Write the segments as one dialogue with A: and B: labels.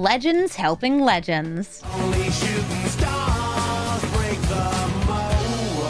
A: Legends helping legends.
B: Only shooting stars break the mold.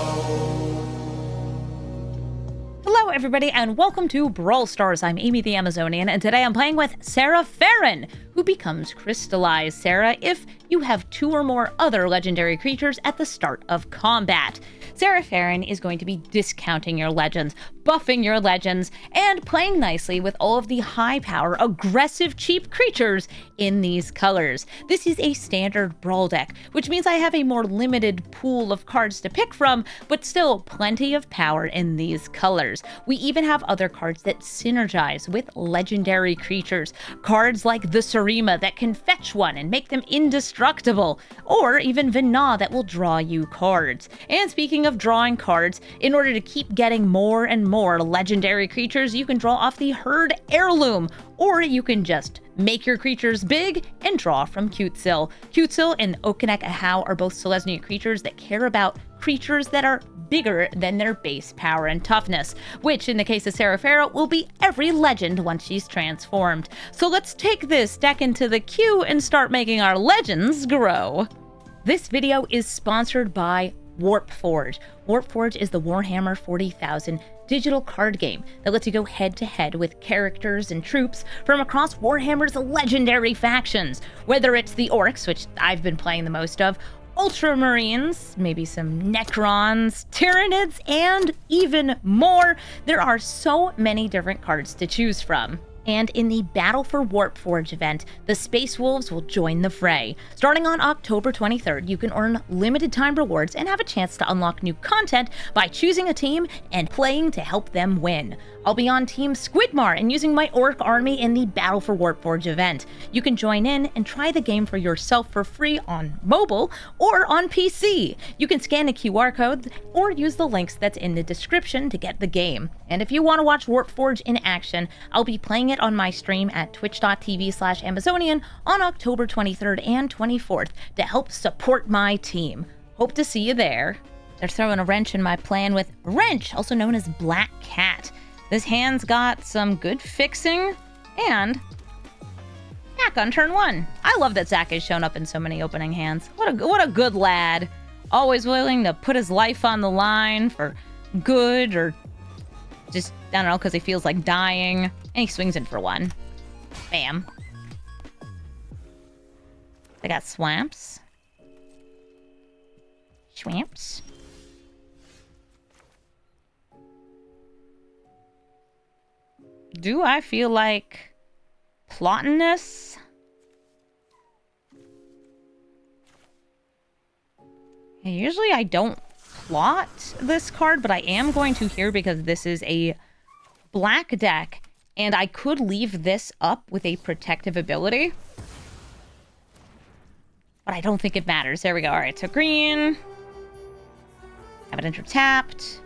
A: Hello everybody and welcome to Brawl Stars. I'm Amy the Amazonian and today I'm playing with Serah Farron, who becomes Crystallized Serah if you have 2 or more other legendary creatures at the start of combat. Serah Farron is going to be discounting your legends, buffing your legends, and playing nicely with all of the high-power, aggressive, cheap creatures in these colors. This is a standard Brawl deck, which means I have a more limited pool of cards to pick from, but still plenty of power in these colors. We even have other cards that synergize with legendary creatures. Cards like the Serema that can fetch one and make them indestructible, or even Vina that will draw you cards. And speaking of drawing cards, in order to keep getting more and more legendary creatures, you can draw off the Herd Heirloom, or you can just make your creatures big and draw from Quetzil. Quetzil and Okanek Ahau are both Selesnya creatures that care about creatures that are bigger than their base power and toughness, which in the case of Serah Farron will be every legend once she's transformed. So let's take this deck into the queue and start making our legends grow. This video is sponsored by Warpforge. Warpforge is the Warhammer 40,000 digital card game that lets you go head-to-head with characters and troops from across Warhammer's legendary factions. Whether it's the Orcs, which I've been playing the most of, Ultramarines, maybe some Necrons, Tyranids, and even more. There are so many different cards to choose from. And in the Battle for Warpforge event, the Space Wolves will join the fray. Starting on October 23rd, you can earn limited time rewards and have a chance to unlock new content by choosing a team and playing to help them win. I'll be on Team Squidmar and using my Orc army in the Battle for Warpforge event. You can join in and try the game for yourself for free on mobile or on PC. You can scan a QR code or use the links that's in the description to get the game. And if you want to watch Warpforge in action, I'll be playing it on my stream at twitch.tv/Amazonian on October 23rd and 24th to help support my team. Hope to see you there. They're throwing a wrench in my plan with Wrench, also known as Black Cat. This hand's got some good fixing and back on turn 1. I love that Zach has shown up in so many opening hands. What a good lad. Always willing to put his life on the line for good or just, I don't know, because he feels like dying. And he swings in for 1. Bam. They got swamps. Swamps. Do I feel like plotting this? Usually I don't plot this card, but I am going to here because this is a black deck, and I could leave this up with a protective ability. But I don't think it matters. There we go. All right, so green. Have it enter tapped.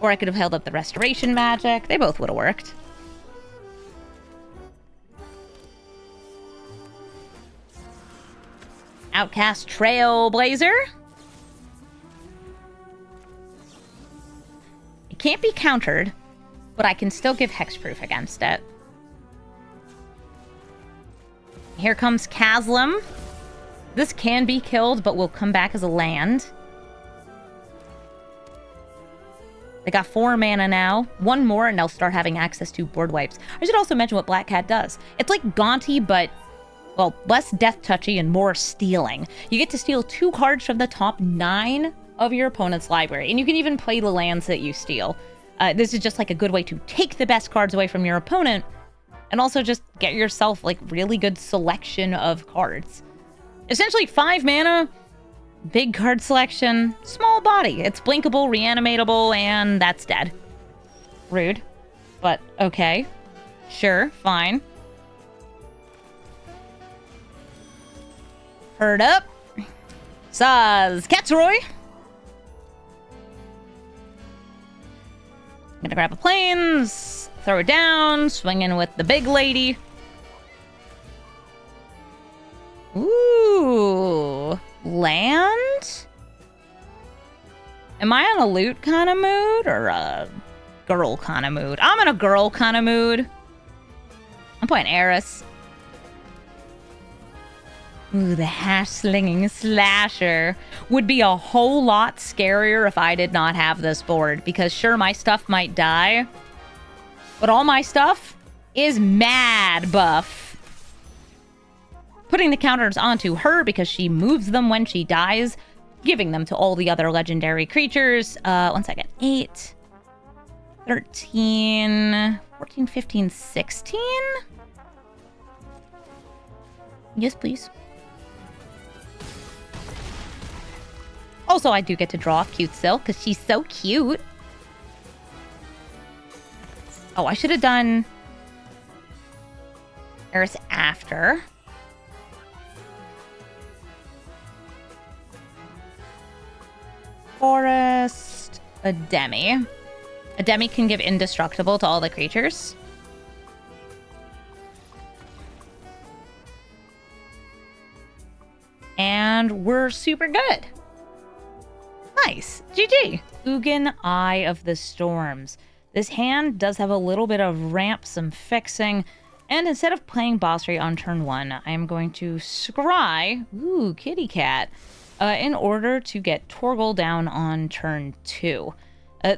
A: Or I could have held up the restoration magic. They both would have worked. Outcast Trailblazer. It can't be countered, but I can still give hexproof against it. Here comes Caslim. This can be killed, but will come back as a land. They got 4 mana now. 1 more, and they'll start having access to board wipes. I should also mention what Black Cat does. It's like Gaunty, but well, less death touchy and more stealing. You get to steal 2 cards from the top 9 of your opponent's library, and you can even play the lands that you steal. This is just like a good way to take the best cards away from your opponent, and also just get yourself like really good selection of cards. Essentially 5 mana, big card selection, small body. It's blinkable, reanimatable, and that's dead. Rude, but okay. Sure, fine. Herd up. Saz Katsroy. Gonna grab a plains, throw it down, swing in with the big lady. Ooh, land? Am I on a loot kind of mood or a girl kind of mood? I'm in a girl kind of mood. I'm playing Eris. Ooh, the hash-slinging slasher would be a whole lot scarier if I did not have this board, because sure, my stuff might die, but all my stuff is mad buff. Putting the counters onto her because she moves them when she dies, giving them to all the other legendary creatures. 1 second. 8, 13, 14, 15, 16? Yes, please. Also, I do get to draw Cute Silk because she's so cute. Oh, I should have done Eris after. Forest, a Demi. A Demi can give indestructible to all the creatures. And we're super good. Nice. GG. Ugin, Eye of the Storms. This hand does have a little bit of ramp, some fixing, and instead of playing Bossry on turn 1, I am going to scry, ooh, kitty cat, in order to get Torgal down on turn 2.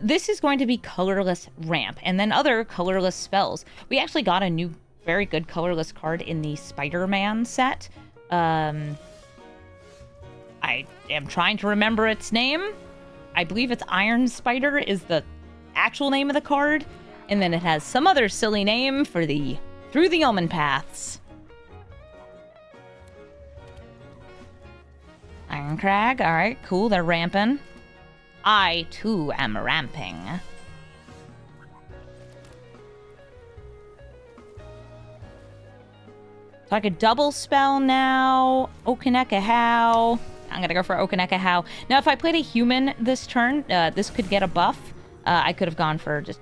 A: This is going to be colorless ramp, and then other colorless spells. We actually got a new, very good colorless card in the Spider-Man set. I am trying to remember its name. I believe it's Iron Spider is the actual name of the card. And then it has some other silly name for the Through the Omen Paths. Iron Crag. All right, cool. They're ramping. I, too, am ramping. So I could double spell now. Okaneka How. I'm going to go for Okaneka How. Now, if I played a human this turn, this could get a buff. I could have gone for just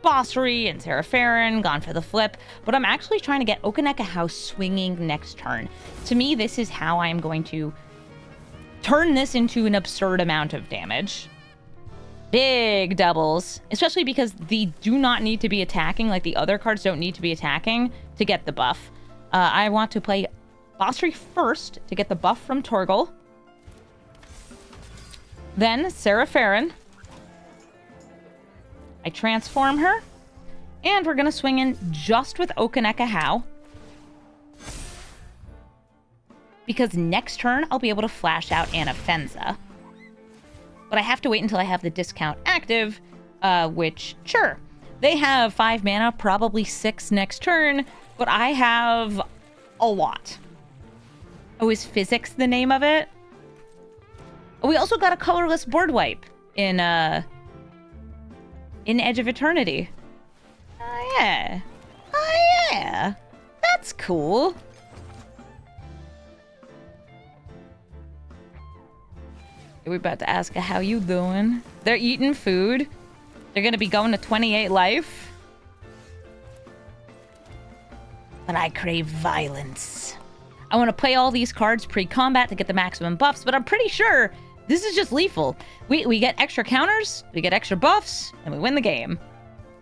A: Bossry and Serah Farron, gone for the flip. But I'm actually trying to get Okaneka How swinging next turn. To me, this is how I'm going to turn this into an absurd amount of damage. Big doubles, especially because they do not need to be attacking, like the other cards don't need to be attacking to get the buff. I want to play Bossry first to get the buff from Torgal. Then Serah Farron. I transform her. And we're going to swing in just with Okaneka How. Because next turn, I'll be able to flash out Anafenza. But I have to wait until I have the discount active, which, sure, they have 5 mana, probably 6 next turn, but I have a lot. Oh, is Physics the name of it? Oh, we also got a colorless board wipe in Edge of Eternity. Oh, yeah. Oh, yeah. That's cool. We're about to ask how you doing. They're eating food. They're going to be going to 28 life. But I crave violence. I want to play all these cards pre-combat to get the maximum buffs, but I'm pretty sure this is just lethal. We get extra counters, we get extra buffs, and we win the game.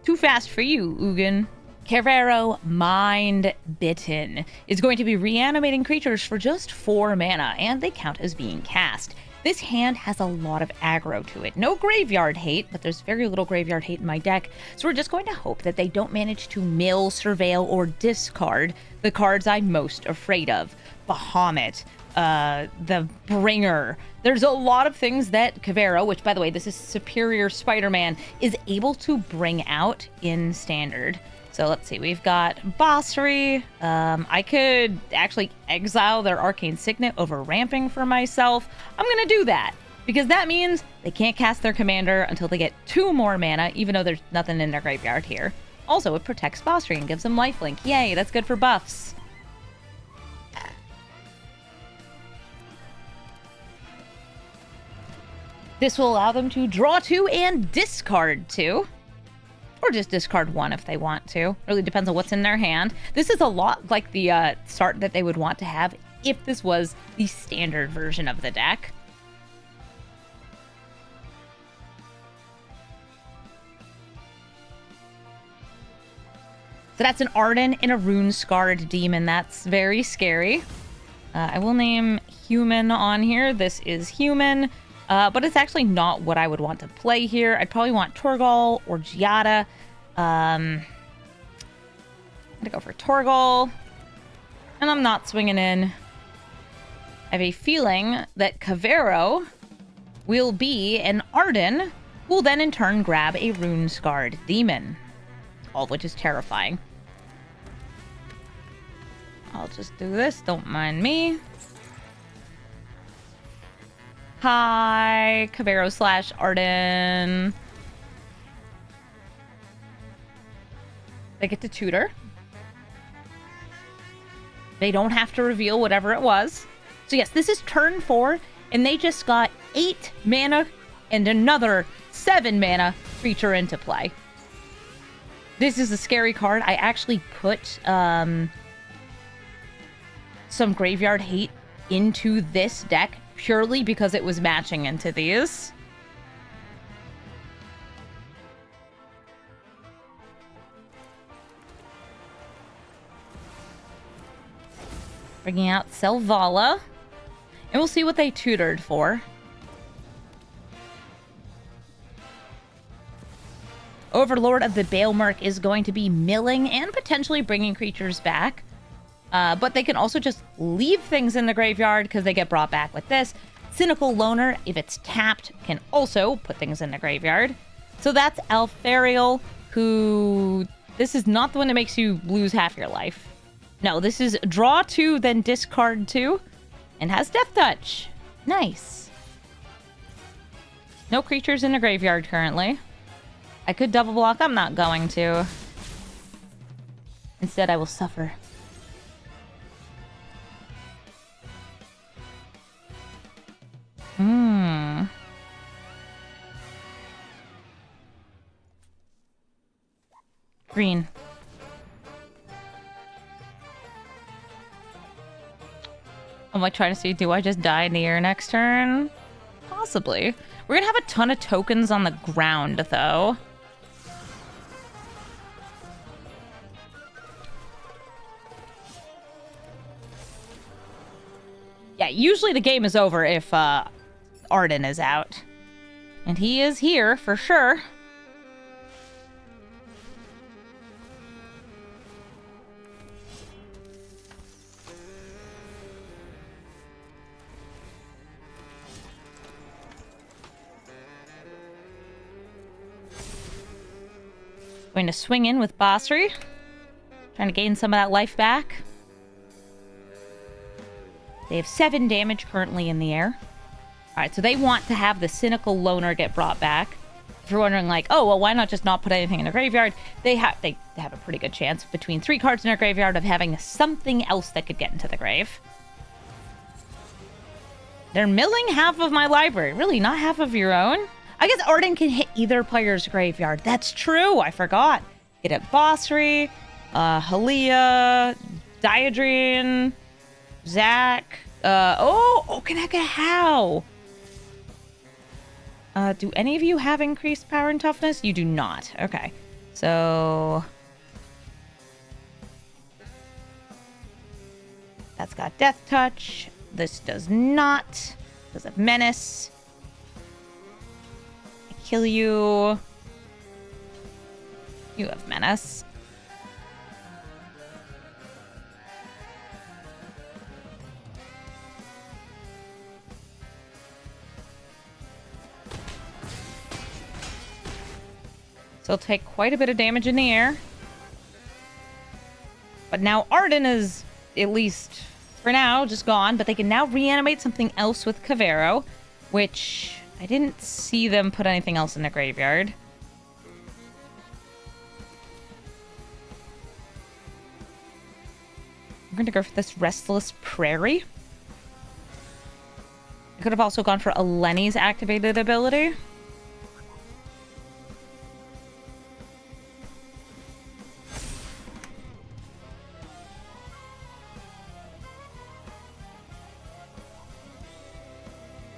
A: Too fast for you, Ugin. Carvero, Mind Bitten, is going to be reanimating creatures for just 4 mana, and they count as being cast. This hand has a lot of aggro to it. No graveyard hate, but there's very little graveyard hate in my deck, so we're just going to hope that they don't manage to mill, surveil, or discard the cards I'm most afraid of. Bahamut, the Bringer. There's a lot of things that Carvero, which by the way, this is Superior Spider-Man, is able to bring out in Standard. So let's see, we've got Bossry. I could actually exile their Arcane Signet over ramping for myself. I'm going to do that, because that means they can't cast their commander until they get 2 more mana, even though there's nothing in their graveyard here. Also, it protects Bossry and gives them lifelink. Yay, that's good for buffs. This will allow them to draw 2 and discard 2. Or just discard 1 if they want to. Really depends on what's in their hand. This is a lot like the start that they would want to have if this was the standard version of the deck. So that's an Arden and a Rune-Scarred Demon. That's very scary. I will name human on here. This is human, but it's actually not what I would want to play here. I'd probably want Torgal or Giada. I'm gonna go for Torgal, and I'm not swinging in. I have a feeling that Kavero will be an Arden, who will then in turn grab a Rune-Scarred Demon, all of which is terrifying. I'll just do this, don't mind me. Hi, Kavero / Arden. They get to tutor. They don't have to reveal whatever it was. So yes, this is turn 4, and they just got 8 mana and another 7 mana creature into play. This is a scary card. I actually put some Graveyard Hate into this deck purely because it was matching into these. Bringing out Selvala. And we'll see what they tutored for. Overlord of the Balemark is going to be milling and potentially bringing creatures back. But they can also just leave things in the graveyard because they get brought back with this. Cynical Loner, if it's tapped, can also put things in the graveyard. So that's Alfariel, who... This is not the one that makes you lose half your life. No, this is draw 2, then discard 2, and has Death Touch. Nice. No creatures in the graveyard currently. I could double block. I'm not going to. Instead, I will suffer. Green. Am I trying to see, do I just die in the air next turn? Possibly. We're gonna have a ton of tokens on the ground, though. Yeah, usually the game is over if Arden is out. And he is here, for sure. Going to swing in with Basri. Trying to gain some of that life back. They have 7 damage currently in the air. Alright, so they want to have the Cynical Loner get brought back. If you're wondering, like, oh, well, why not just not put anything in the graveyard? They have a pretty good chance between 3 cards in their graveyard of having something else that could get into the grave. They're milling half of my library. Really, not half of your own? I guess Arden can hit either player's graveyard. That's true. I forgot. Hit at Basri, Halia, Diadrine, Zach. Can I get how? Do any of you have increased power and toughness? You do not. Okay. So... that's got Death Touch. This does not. Does have Menace. I kill you. You have Menace. So it'll take quite a bit of damage in the air. But now Arden is, at least for now, just gone. But they can now reanimate something else with Kavero, which I didn't see them put anything else in the graveyard. I'm going to go for this Restless Prairie. I could have also gone for a Lenny's activated ability.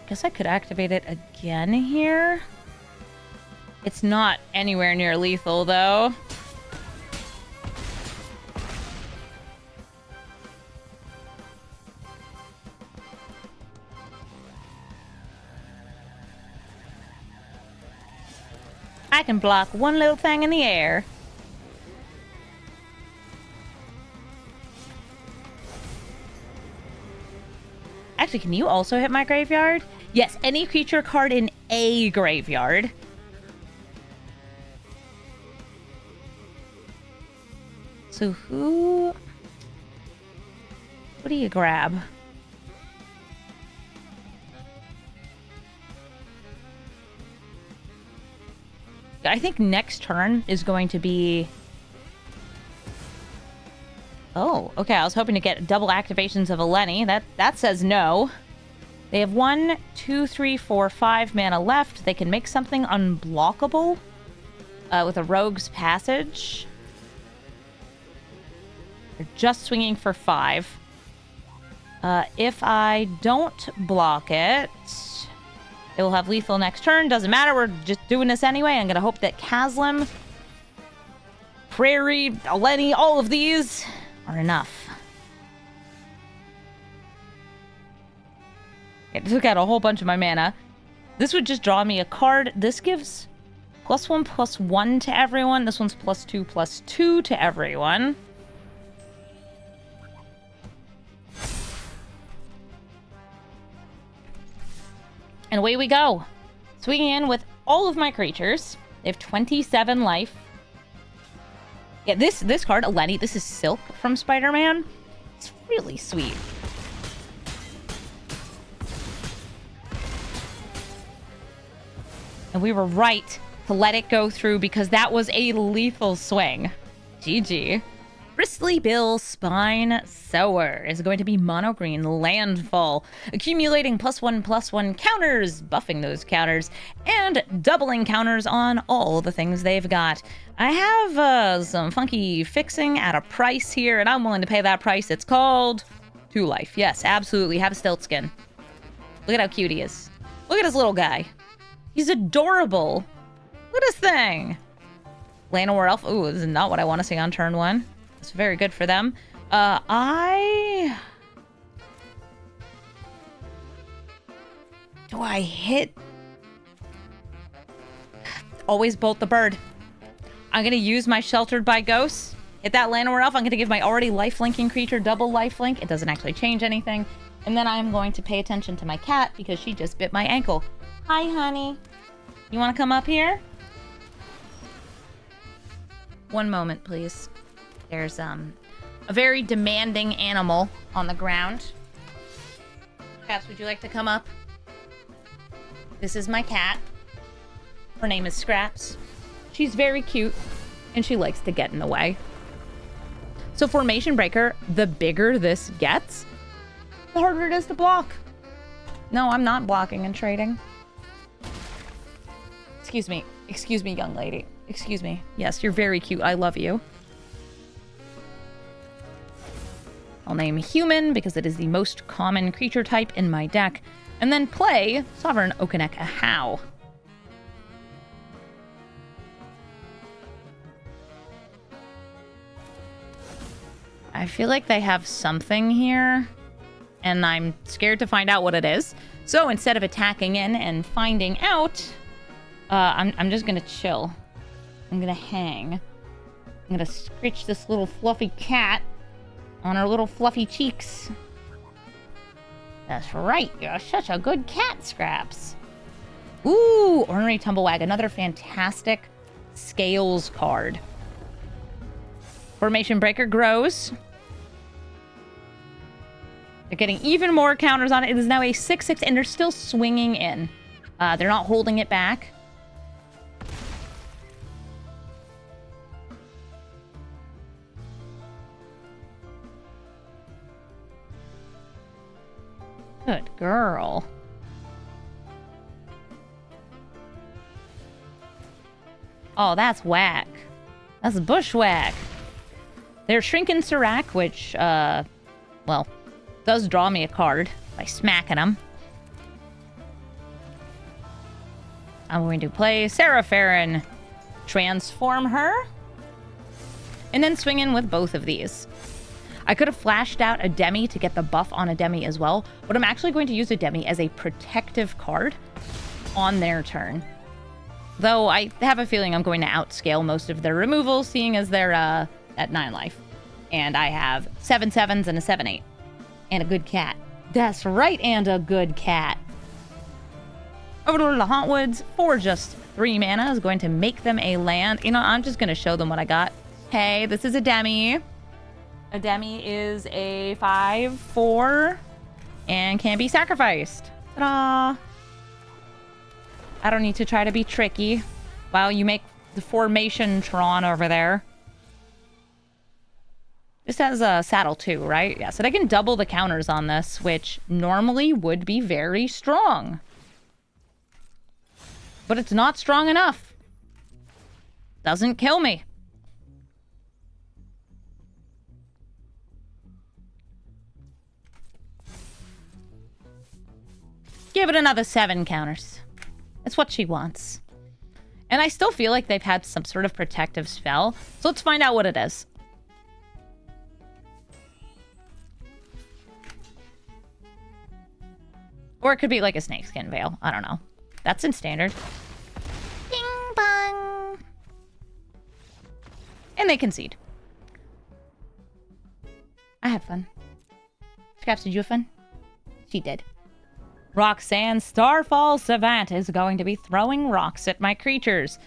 A: Guess I could activate it again here. It's not anywhere near lethal, though. I can block one little thing in the air. Actually, can you also hit my graveyard? Yes, any creature card in a graveyard. So who do you grab? I think next turn is going to be... Oh, okay. I was hoping to get double activations of a Lenny. That says no. They have 1, 2, 3, 4, 5 mana left. They can make something unblockable with a Rogue's Passage. They're just swinging for 5. If I don't block it, it will have lethal next turn. Doesn't matter. We're just doing this anyway. I'm going to hope that Kaslim, Prairie, Lenny, all of these are enough. It took out a whole bunch of my mana. This would just draw me a card. This gives +1/+1 to everyone. This one's +2/+2 to everyone. And away we go. Swinging in with all of my creatures. They have 27 life. Yeah, this card, Lenny, this is Silk from Spider-Man. It's really sweet. And we were right to let it go through because that was a lethal swing. GG. Bristly Bill Spine Sower is going to be mono green landfall, accumulating +1/+1 counters, buffing those counters, and doubling counters on all the things they've got. I have some funky fixing at a price here, and I'm willing to pay that price. It's called 2 life. Yes, absolutely. Have a stilt skin. Look at how cute he is. Look at his little guy. He's adorable. Look at his thing. Llanowar Elf. Ooh, this is not what I want to see on turn 1. It's very good for them. Do I hit? Always bolt the bird. I'm going to use my Sheltered by Ghosts. Hit that Llanowar Elf. I'm going to give my already life-linking creature double lifelink. It doesn't actually change anything. And then I'm going to pay attention to my cat because she just bit my ankle. Hi, honey. You want to come up here? One moment, please. There's a very demanding animal on the ground. Scraps, would you like to come up? This is my cat. Her name is Scraps. She's very cute, and she likes to get in the way. So Formation Breaker, the bigger this gets, the harder it is to block. No, I'm not blocking and trading. Excuse me. Excuse me, young lady. Excuse me. Yes, you're very cute. I love you. I'll name Human because it is the most common creature type in my deck. And then play Sovereign Okinek Ahau. I feel like they have something here, and I'm scared to find out what it is. So instead of attacking in and finding out, I'm just gonna chill. I'm gonna hang. I'm gonna scritch this little fluffy cat on her little fluffy cheeks. That's right, you're such a good cat, Scraps. Ooh, Ornery Tumblewag, another fantastic Scales card. Formation Breaker grows. They're getting even more counters on it. It is now a 6/6, and they're still swinging in. They're not holding it back. Good girl. Oh, that's whack. That's bushwhack. They're Shrinking Serac, which, well, does draw me a card by smacking them. I'm going to play Serah Farron, transform her, and then swing in with both of these. I could have flashed out a Demi to get the buff on a Demi as well, but I'm actually going to use a Demi as a protective card on their turn. Though I have a feeling I'm going to outscale most of their removals, seeing as they're at 9 life. And I have 7 7s and a 7 8. And a good cat. That's right, and a good cat. Overlord of the Hauntwoods for just 3 mana is going to make them a land. You know, I'm just going to show them what I got. Hey, this is a Demi. A Demi is a 5/4 and can be sacrificed. Ta-da! I don't need to try to be tricky while you make the formation Tron over there. This has a saddle too, right? Yeah, so they can double the counters on this, which normally would be very strong. But it's not strong enough. Doesn't kill me. Give it another 7 counters. It's what she wants. And I still feel like they've had some sort of protective spell. So let's find out what it is. Or it could be like a snakeskin veil. I don't know. That's in standard. Bing bong. And they concede. I had fun. Scraps, did you have fun? She did. Roxanne Starfall Savant is going to be throwing rocks at my creatures.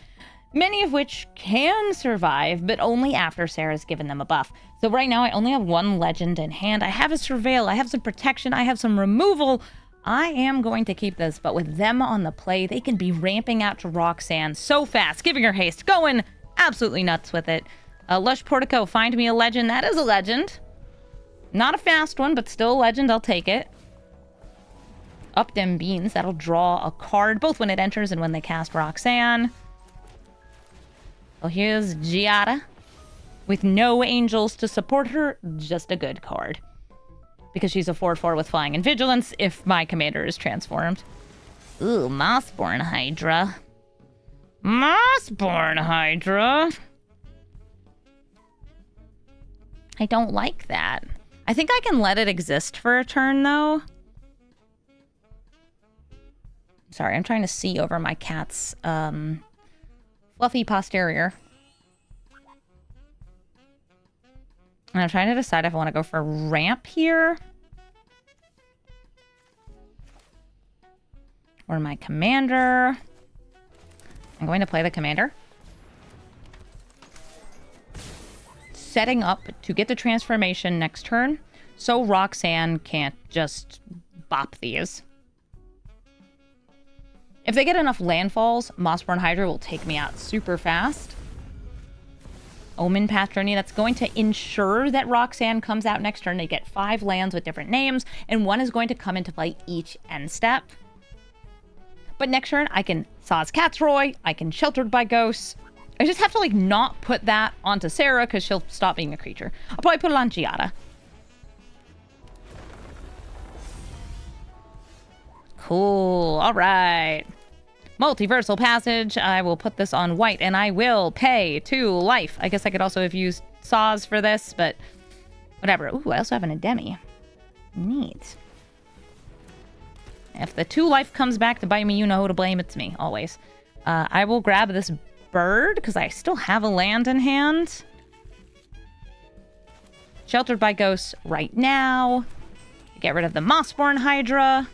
A: Many of which can survive, but only after Sarah's given them a buff. So right now I only have 1 legend in hand. I have a Surveil, I have some protection, I have some removal. I am going to keep this, but with them on the play, they can be ramping out to Roxanne so fast, giving her haste, going absolutely nuts with it. Lush Portico, find me a legend. That is a legend. Not a fast one, but still a legend. I'll take it. Up them beans. That'll draw a card, both when it enters and when they cast Roxanne. Well, here's Giada. With no angels to support her, just a good card. Because she's a 4/4 with flying and vigilance if my commander is transformed. Ooh, Mossborn Hydra. Mossborn Hydra. I don't like that. I think I can let it exist for a turn, though. Sorry, I'm trying to see over my cat's fluffy posterior. And I'm trying to decide if I want to go for ramp here. Or my commander. I'm going to play the commander. Setting up to get the transformation next turn, so Roxanne can't just bop these. If they get enough landfalls, Mossborn Hydra will take me out super fast. Omen Patroni, that's going to ensure that Roxanne comes out next turn. They get 5 lands with different names, and 1 is going to come into play each end step. But next turn, I can Saw's Catsroy, I can Sheltered by Ghosts. I just have to, like, not put that onto Sarah, because she'll stop being a creature. I'll probably put it on Giada. Cool, alright. Multiversal Passage. I will put this on white, and I will pay 2 life. I guess I could also have used Saws for this, but whatever. Ooh, I also have an Ademi. Neat. If the 2 life comes back to bite me, you know who to blame. It's me, always. I will grab this bird, because I still have a land in hand. Sheltered by Ghosts right now. Get rid of the Mossborn Hydra.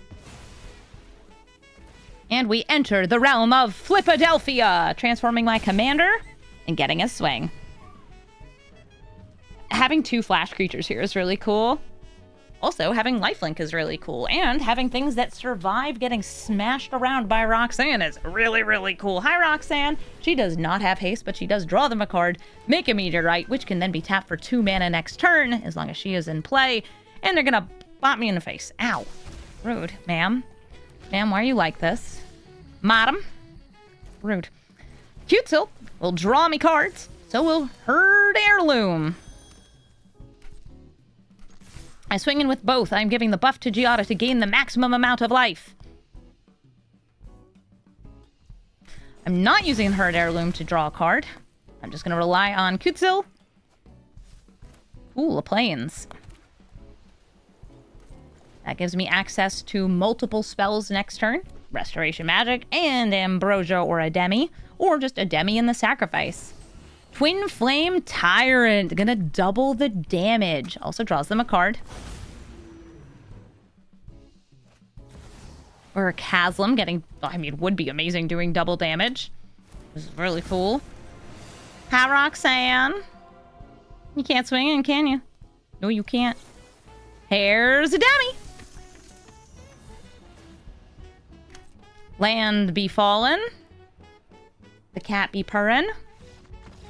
A: And we enter the realm of Flippadelphia, transforming my commander and getting a swing. Having 2 flash creatures here is really cool. Also, having lifelink is really cool. And having things that survive getting smashed around by Roxanne is really, really cool. Hi, Roxanne. She does not have haste, but she does draw them a card, make a meteorite, which can then be tapped for 2 mana next turn, as long as she is in play. And they're gonna bop me in the face. Ow. Rude, ma'am. Ma'am, why are you like this? Madam. Rude. Cutill will draw me cards, so will Herd Heirloom. I swing in with both. I'm giving the buff to Giada to gain the maximum amount of life. I'm not using Herd Heirloom to draw a card. I'm just going to rely on Cutill. Ooh, Plains. That gives me access to multiple spells next turn. Restoration Magic and Ambrosia or Ademi. or just a Demi in the sacrifice. Twin Flame Tyrant, gonna double the damage. Also draws them a card. Or a Chasm getting, I mean, would be amazing doing double damage. This is really cool. Pyroxan. You can't swing in, can you? No, you can't. Here's a Demi. Land be fallen. The cat be purrin'.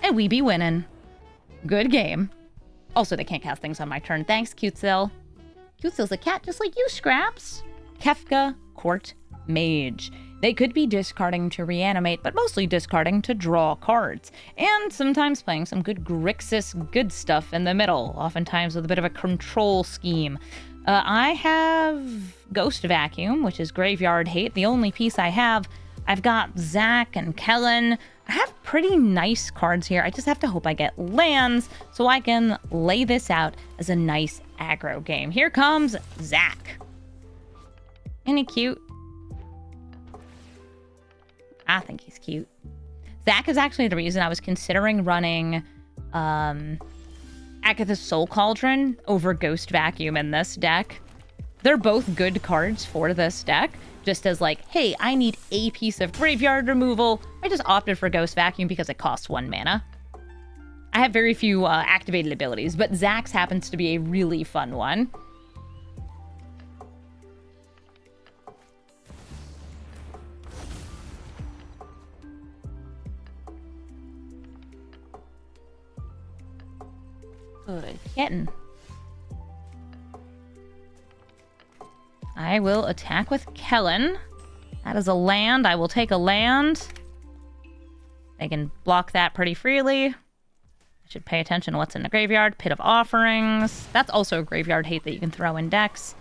A: And we be winning. Good game. Also, they can't cast things on my turn. Thanks, Cutesill. Cutesill's a cat just like you, Scraps. Kefka, Court, Mage. They could be discarding to reanimate, but mostly discarding to draw cards. And sometimes playing some good Grixis good stuff in the middle, oftentimes with a bit of a control scheme. I have Ghost Vacuum, which is Graveyard Hate. The only piece I have, I've got Zach and Kellen. I have pretty nice cards here. I just have to hope I get lands so I can lay this out as a nice aggro game. Here comes Zach. Isn't he cute? I think he's cute. Zach is actually the reason I was considering running Agatha's Soul Cauldron over Ghost Vacuum in this deck. They're both good cards for this deck. Just as like, hey, I need a piece of graveyard removal. I just opted for Ghost Vacuum because it costs 1 mana. I have very few activated abilities, but Zach's happens to be a really fun one. Good kitten. I will attack with Kellen. That is a land. I will take a land. I can block that pretty freely. I should pay attention to what's in the graveyard. Pit of Offerings. That's also a graveyard hate that you can throw in decks.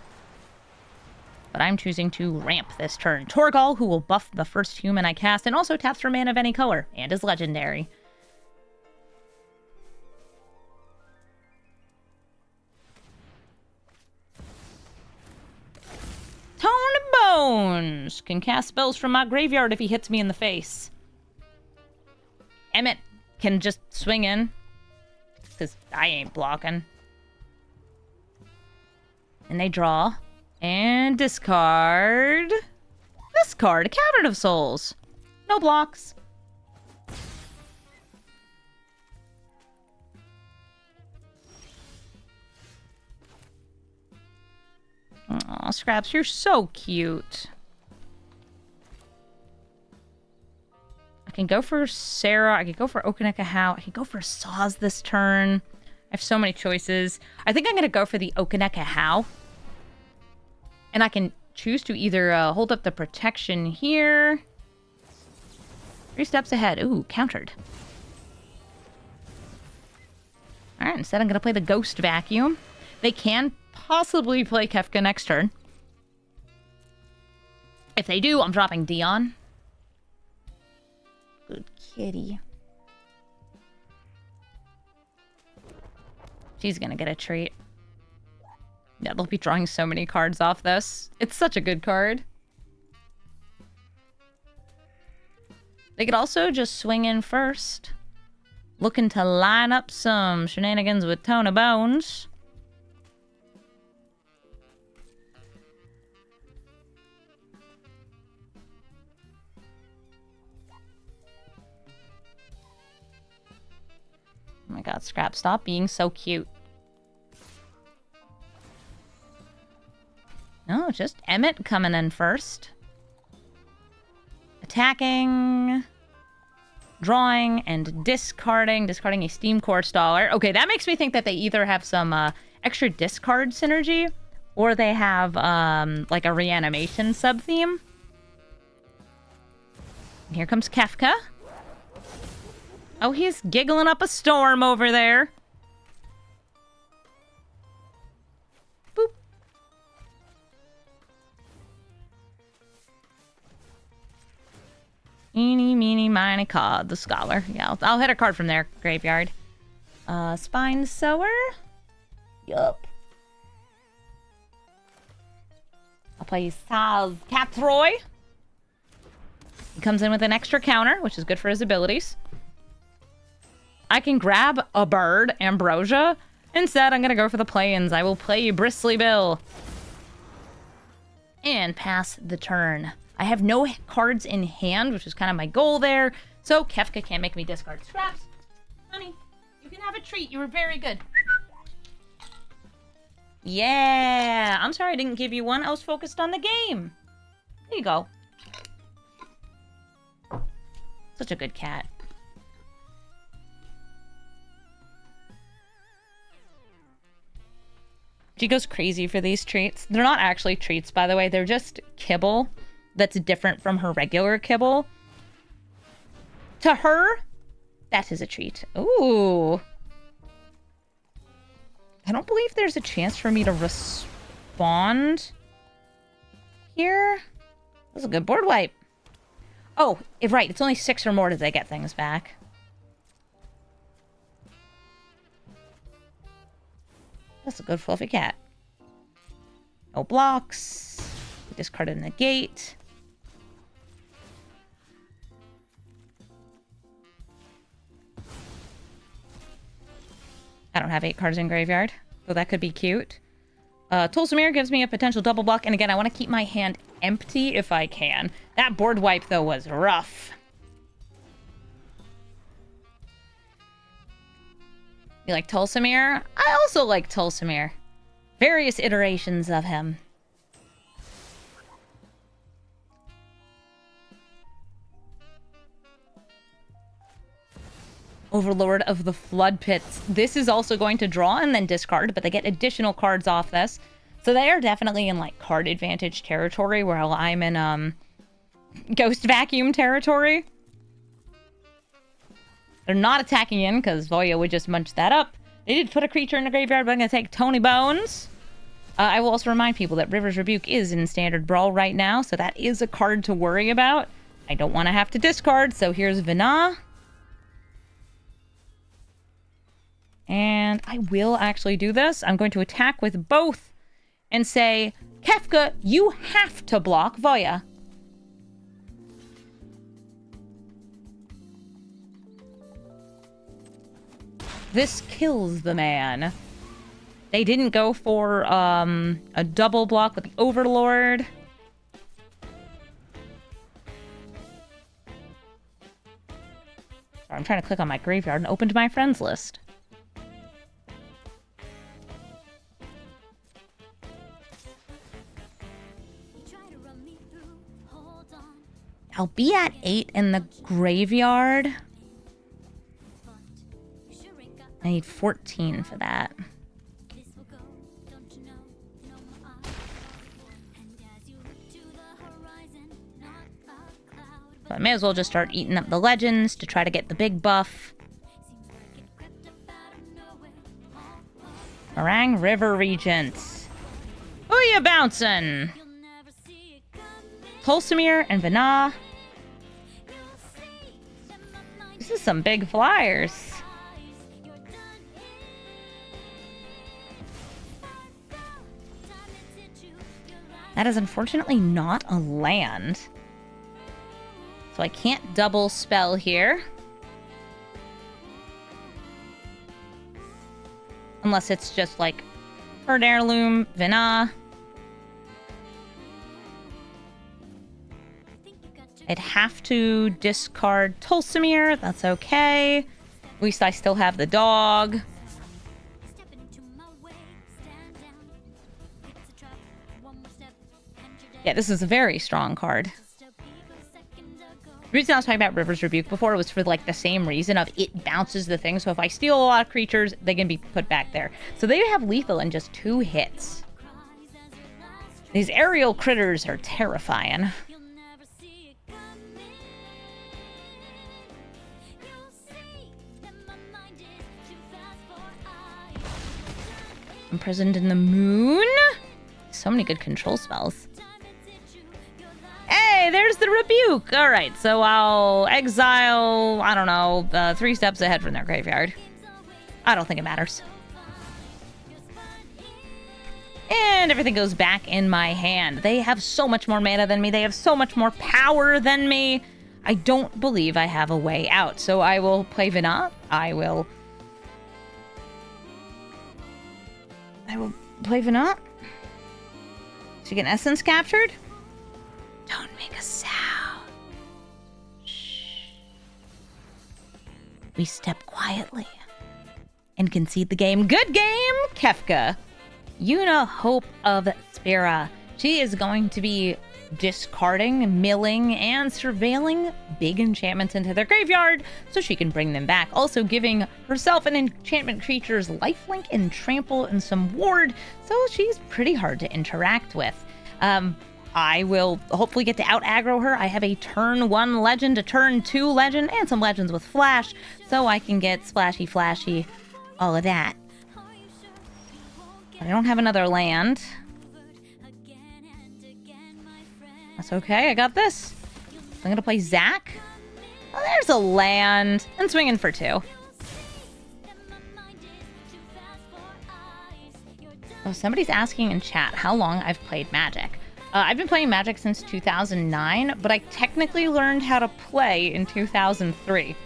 A: But I'm choosing to ramp this turn. Torgal, who will buff the first human I cast, and also taps for mana of any color, and is legendary. Tone Bones can cast spells from my graveyard if he hits me in the face. Emmett can just swing in, because I ain't blocking. And they draw. And discard this card, a Cavern of Souls. No blocks. Aw, Scraps, you're so cute. I can go for Serah. I can go for Okaneka How. I can go for Saws this turn. I have so many choices. I think I'm going to go for the Okaneka How. And I can choose to either hold up the protection here. 3 steps ahead. Ooh, countered. Alright, instead I'm going to play the Ghost Vacuum. They can possibly play Kefka next turn. If they do, I'm dropping Dion. Good kitty. She's going to get a treat. Yeah, they'll be drawing so many cards off this. It's such a good card. They could also just swing in first. Looking to line up some shenanigans with Tone of Bones. Oh my god, Scrap, stop being so cute. No, just Emmett coming in first. Attacking. Drawing and discarding. Discarding a Steam Core Staller. Okay, that makes me think that they either have some extra discard synergy, or they have like a reanimation sub-theme. And here comes Kefka. Oh, he's giggling up a storm over there. Boop. Eeny, meeny, miny, cod, the Scholar. Yeah, I'll hit a card from their graveyard. Spine Sower? Yup. I'll play Saz Catroy. comes in with an extra counter, which is good for his abilities. I can grab a bird, Ambrosia. Instead, I'm going to go for the play-ins. I will play Bristly Bill. And pass the turn. I have no cards in hand, which is kind of my goal there. So Kefka can't make me discard scraps. Honey, you can have a treat. You were very good. Yeah. I'm sorry I didn't give you one. I was focused on the game. There you go. Such a good cat. She goes crazy for these treats. They're not actually treats, by the way. They're just kibble that's different from her regular kibble. To her, that is a treat. Ooh. I don't believe there's a chance for me to respond here. That's a good board wipe. Oh, right. It's only 6 or more till they get things back. That's a good fluffy cat. No blocks. Discarded negate. I don't have 8 cards in graveyard, so that could be cute. Tulsamir gives me a potential double block, and again, I want to keep my hand empty if I can. That board wipe, though, was rough. You like Tulsamir? I also like Tulsamir. Various iterations of him. Overlord of the Flood Pits. This is also going to draw and then discard, but they get additional cards off this. So they are definitely in, like, card advantage territory, while I'm in, Ghost Vacuum territory. They're not attacking in, because Voya would just munch that up. They did put a creature in the graveyard, but I'm going to take Tony Bones. I will also remind people that River's Rebuke is in Standard Brawl right now, so that is a card to worry about. I don't want to have to discard, so here's Vina. And I will actually do this. I'm going to attack with both and say, Kefka, you have to block Voya. This kills the man. They didn't go for a double block with the Overlord. Sorry, I'm trying to click on my graveyard and open to my friends list. I'll be at 8 in the graveyard. I need 14 for that. So I may as well just start eating up the legends to try to get the big buff. Orang River Regents. Who you bouncing? Tulsamir and Vina. This is some big flyers. That is unfortunately not a land. So I can't double spell here. Unless it's just like Bird Heirloom, Vina. I'd have to discard Tulsamir. That's okay. At least I still have the dog. Yeah, this is a very strong card. The reason I was talking about River's Rebuke before was for, like, the same reason of it bounces the thing. So if I steal a lot of creatures, they can be put back there. So they have lethal in just 2 hits. These aerial critters are terrifying. Imprisoned in the Moon. So many good control spells. Hey, there's the Rebuke. All right, so I'll exile, I don't know, 3 steps ahead from their graveyard. I don't think it matters. And everything goes back in my hand. They have so much more mana than me. They have so much more power than me. I don't believe I have a way out, so I will play Vina. I will play Vina. To get an essence captured. Don't make a sound. Shh. We step quietly and concede the game. Good game, Kefka. Una Hope of Spira. She is going to be discarding, milling, and surveilling big enchantments into their graveyard so she can bring them back. Also giving herself an enchantment creature's lifelink and trample and some ward, so she's pretty hard to interact with. I will hopefully get to out aggro her. I have a turn 1 legend, a turn 2 legend, and some legends with flash, so I can get splashy, flashy, all of that. I don't have another land. That's okay, I got this. I'm gonna play Zac. Oh, there's a land. And swinging for 2. Oh, somebody's asking in chat how long I've played Magic. I've been playing Magic since 2009, but I technically learned how to play in 2003.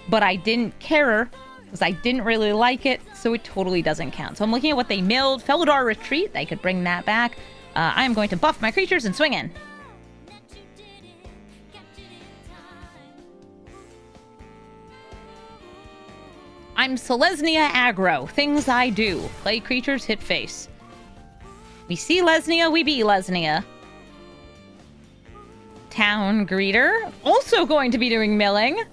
A: But I didn't care because I didn't really like it, so it totally doesn't count. So I'm looking at what they milled. Felidar Retreat, they could bring that back. I am going to buff my creatures and swing in. I'm Selesnya aggro. Things I do. Play creatures, hit face. We see Lesnia, we be Lesnia. Town Greeter. Also going to be doing milling.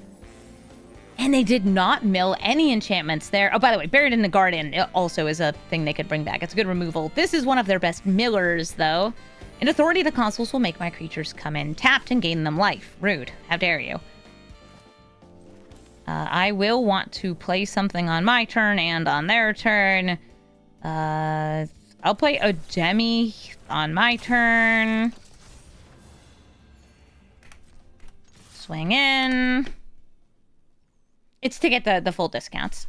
A: And they did not mill any enchantments there. Oh, by the way, Buried in the Garden also is a thing they could bring back. It's a good removal. This is one of their best millers, though. In Authority, the consoles will make my creatures come in tapped and gain them life. Rude. How dare you. I will want to play something on my turn and on their turn. I'll play a Demi on my turn. Swing in. It's to get the full discounts.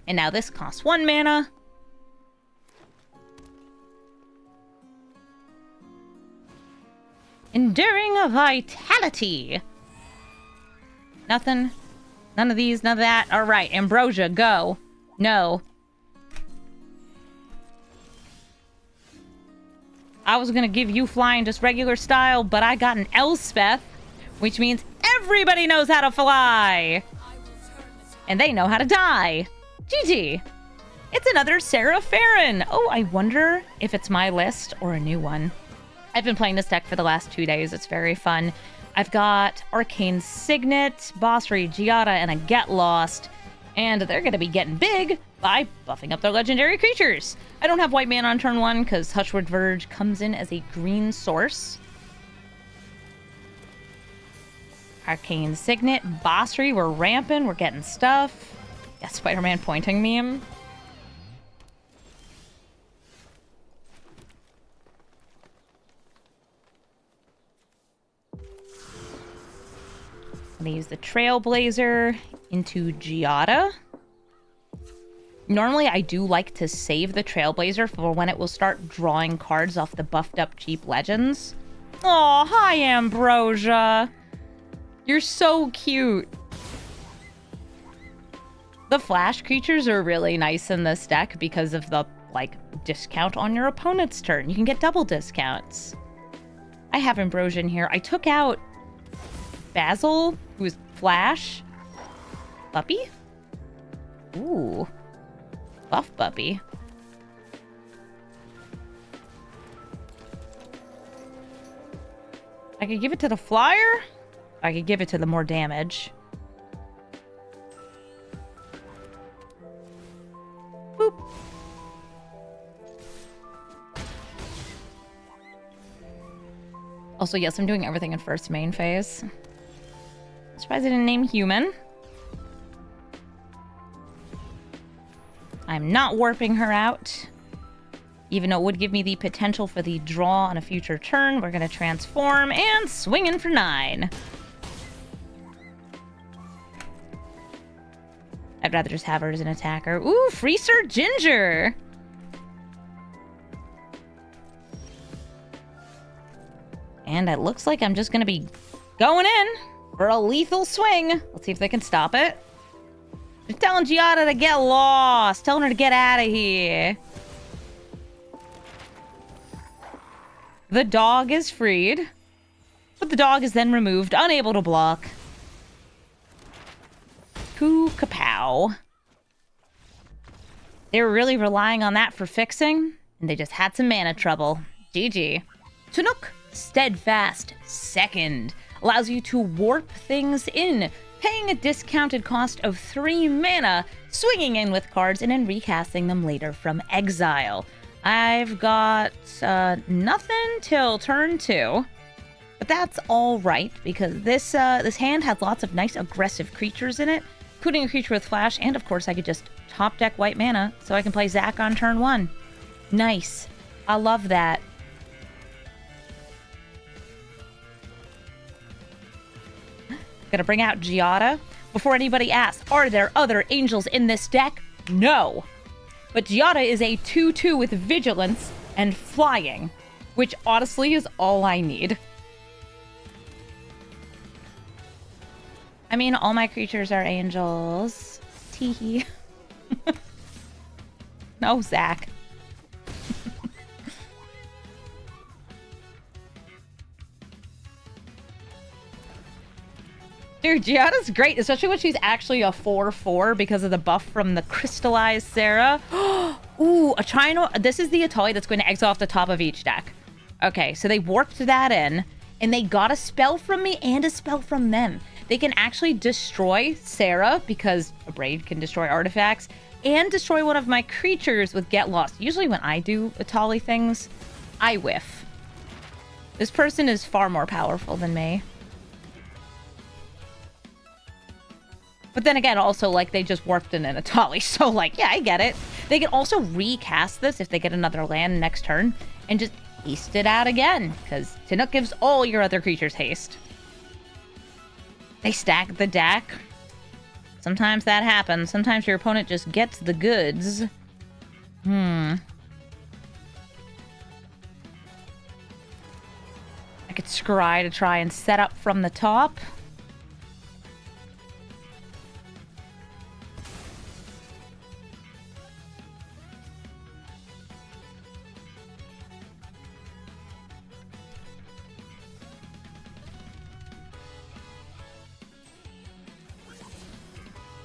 A: And now this costs 1 mana. Enduring Vitality. Nothing. None of these, none of that. All right, Ambrosia, go. No. I was going to give you flying just regular style, but I got an Elspeth, which means everybody knows how to fly. And they know how to die. GG. It's another Serah Farron. Oh, I wonder if it's my list or a new one. I've been playing this deck for the last 2 days. It's very fun. I've got Arcane Signet, Bossry, Giada, and a Get Lost. And they're going to be getting big by buffing up their legendary creatures. I don't have white mana on turn 1 because Hushwood Verge comes in as a green source. Arcane Signet, Bossry, we're ramping, we're getting stuff. Yeah, Spider-Man pointing meme. I'm gonna use the Trailblazer into Giada. Normally, I do like to save the Trailblazer for when it will start drawing cards off the buffed up cheap legends. Aw, hi, Ambrosia. You're so cute. The flash creatures are really nice in this deck because of the, like, discount on your opponent's turn. You can get double discounts. I have Ambrosia in here. I took out Basil, who is Flash. Puppy? Ooh. Buff Puppy. I could give it to the flyer. I could give it to the more damage. Boop. Also, yes, I'm doing everything in first main phase. Surprised I didn't name human. I'm not warping her out. Even though it would give me the potential for the draw on a future turn, we're going to transform and swing in for 9. I'd rather just have her as an attacker. Ooh, Freezer Ginger! And it looks like I'm just going to be going in for a lethal swing. Let's see if they can stop it. Just telling Giada to get lost. Telling her to get out of here. The dog is freed. But the dog is then removed, unable to block. Coo kapow. They were really relying on that for fixing, and they just had some mana trouble. GG. Tanook, Steadfast, second. Allows you to warp things in, paying a discounted cost of 3 mana, swinging in with cards, and then recasting them later from exile. I've got nothing till turn 2. But that's all right, because this hand has lots of nice aggressive creatures in it, including a creature with flash, and of course I could just top deck white mana, so I can play Zac on turn 1. Nice. I love that. Gonna bring out Giada. Before anybody asks, are there other angels in this deck? No. But Giada is a 2/2 with vigilance and flying, which honestly is all I need. I mean, all my creatures are angels. Teehee. No, Zac. Dude, Giada's great, especially when she's actually a 4/4 because of the buff from the crystallized Serah. Ooh, a Trino. This is the Atali that's going to exile off the top of each deck. Okay, so they warped that in, and they got a spell from me and a spell from them. They can actually destroy Serah, because a Braid can destroy artifacts, and destroy one of my creatures with Get Lost. Usually when I do Atali things, I whiff. This person is far more powerful than me. But then again, also, like, they just warped in an Atali, so, like, yeah, I get it. They can also recast this if they get another land next turn, and just haste it out again, because Tanook gives all your other creatures haste. They stack the deck. Sometimes that happens. Sometimes your opponent just gets the goods. I could scry to try and set up from the top.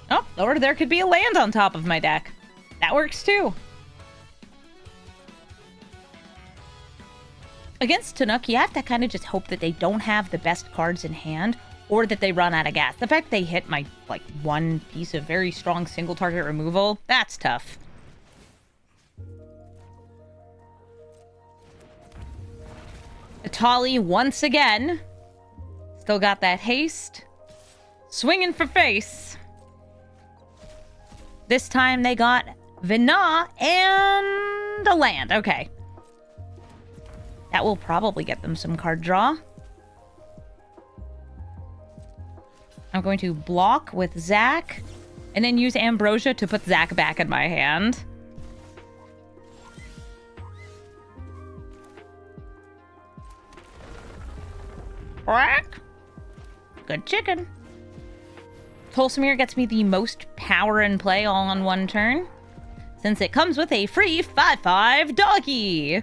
A: Oh, or there could be a land on top of my deck. That works too. Against Tanook, you have to kind of just hope that they don't have the best cards in hand, or that they run out of gas. The fact they hit my, like, one piece of very strong single target removal, that's tough. Atali once again. Still got that haste. Swinging for face. This time they got Vina and a land. Okay. That will probably get them some card draw. I'm going to block with Zac, and then use Ambrosia to put Zac back in my hand. Quack. Good chicken. Tolsimir gets me the most power in play all on one turn, since it comes with a free 5/5 doggy.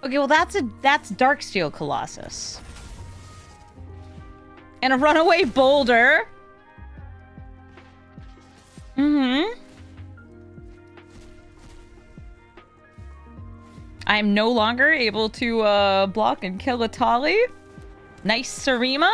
A: Okay, well that's Darksteel Colossus. And a runaway boulder. I'm no longer able to block and kill Atali. Nice Serema.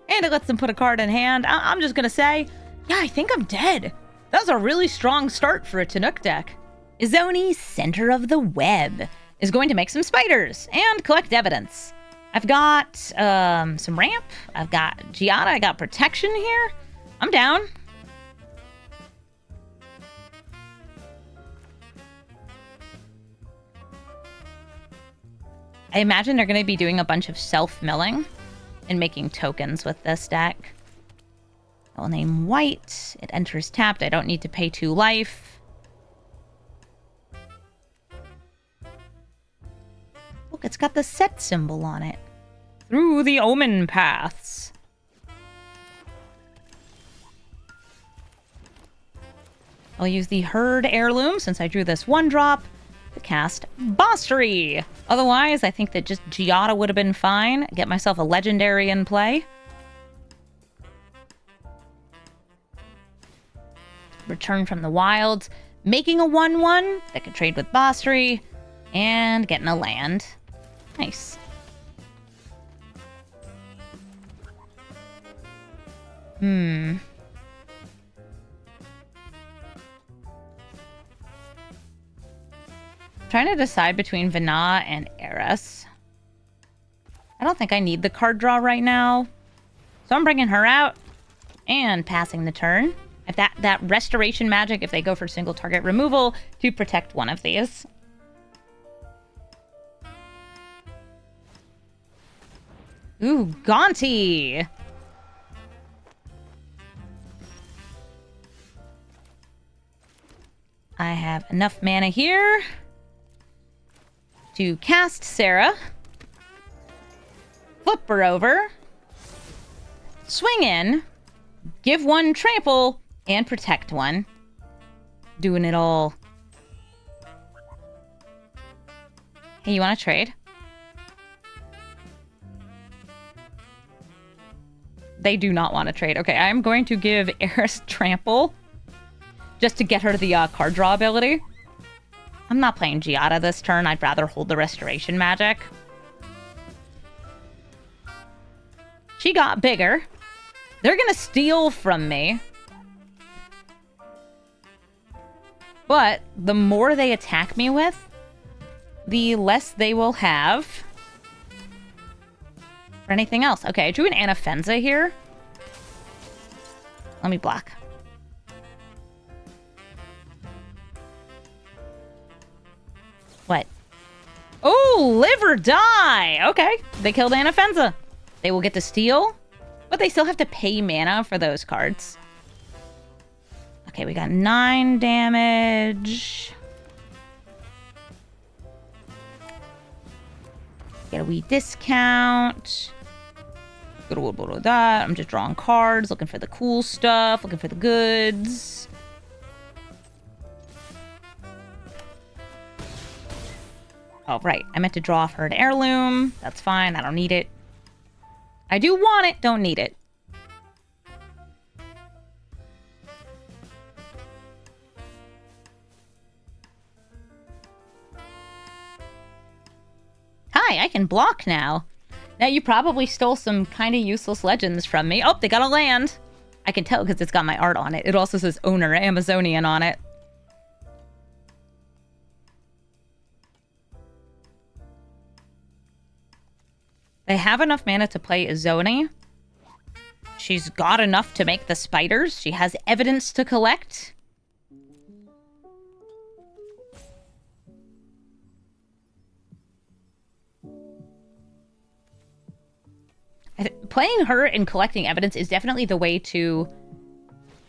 A: And it lets them put a card in hand. I'm just gonna say, yeah, I think I'm dead. That was a really strong start for a Tanook deck. Izoni, Center of the Web, is going to make some spiders and collect evidence. I've got some ramp. I've got Giada. I got protection here. I'm down. I imagine they're going to be doing a bunch of self-milling and making tokens with this deck. I'll name white. It enters tapped. I don't need to pay 2 life. Look, it's got the set symbol on it. Through the omen paths. I'll use the Herd Heirloom since I drew this 1-drop to cast Bossery. Otherwise, I think that just Giada would have been fine. Get myself a legendary in play. Return from the wilds, making a 1/1 that could trade with Bossery, and getting a land. Nice. Trying to decide between Vana and Eris. I don't think I need the card draw right now. So I'm bringing her out and passing the turn. If that restoration magic, if they go for single target removal, to protect one of these. Ooh, Gaunty! I have enough mana here to cast Serah, flip her over, swing in, give one trample, and protect one. Doing it all. Hey, you want to trade? They do not want to trade. Okay, I'm going to give Eris trample just to get her the card draw ability. I'm not playing Giada this turn. I'd rather hold the restoration magic. She got bigger. They're gonna steal from me. But the more they attack me with, the less they will have for anything else. Okay, I drew an Anafenza here. Let me block. What? Oh, live or die! Okay, they killed Anafenza. They will get to steal, but they still have to pay mana for those cards. Okay, we got 9 damage. Get a wee discount. I'm just drawing cards, looking for the cool stuff, looking for the goods. Oh, right. I meant to draw for an heirloom. That's fine. I don't need it. I do want it. Don't need it. Hi, I can block now. Now, you probably stole some kind of useless legends from me. Oh, they got a land. I can tell because it's got my art on it. It also says owner Amazonian on it. They have enough mana to play Izoni. She's got enough to make the spiders. She has evidence to collect. Playing her and collecting evidence is definitely the way to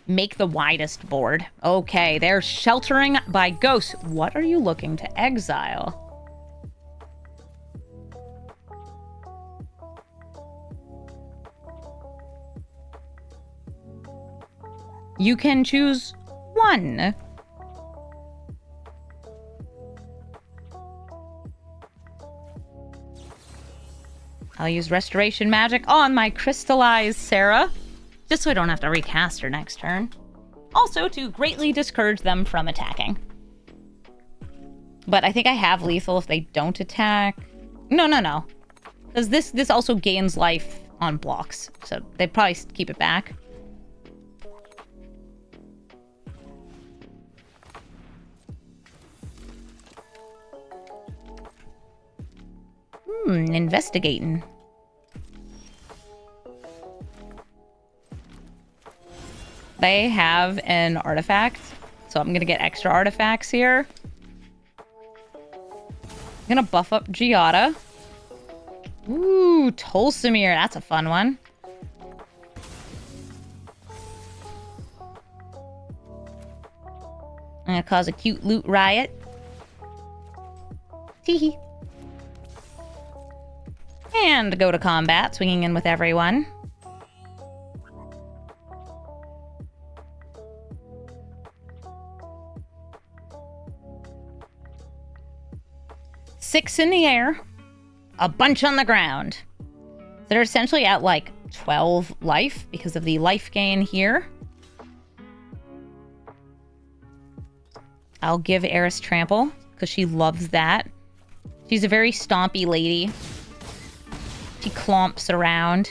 A: make the widest board. Okay, they're sheltering by ghosts. What are you looking to exile? You can choose one. I'll use Restoration Magic on my crystallized Serah, just so I don't have to recast her next turn. Also, to greatly discourage them from attacking. But I think I have lethal if they don't attack. No. Because this also gains life on blocks, so they'd probably keep it back. Investigating. They have an artifact, so I'm gonna get extra artifacts here. I'm gonna buff up Giada. Ooh, Tolsimir, that's a fun one. I'm gonna cause a cute loot riot. Teehee. And go to combat, swinging in with everyone. Six in the air, a bunch on the ground. So they're essentially at like 12 life because of the life gain here. I'll give Eris Trample because she loves that. She's a very stompy lady. She clomps around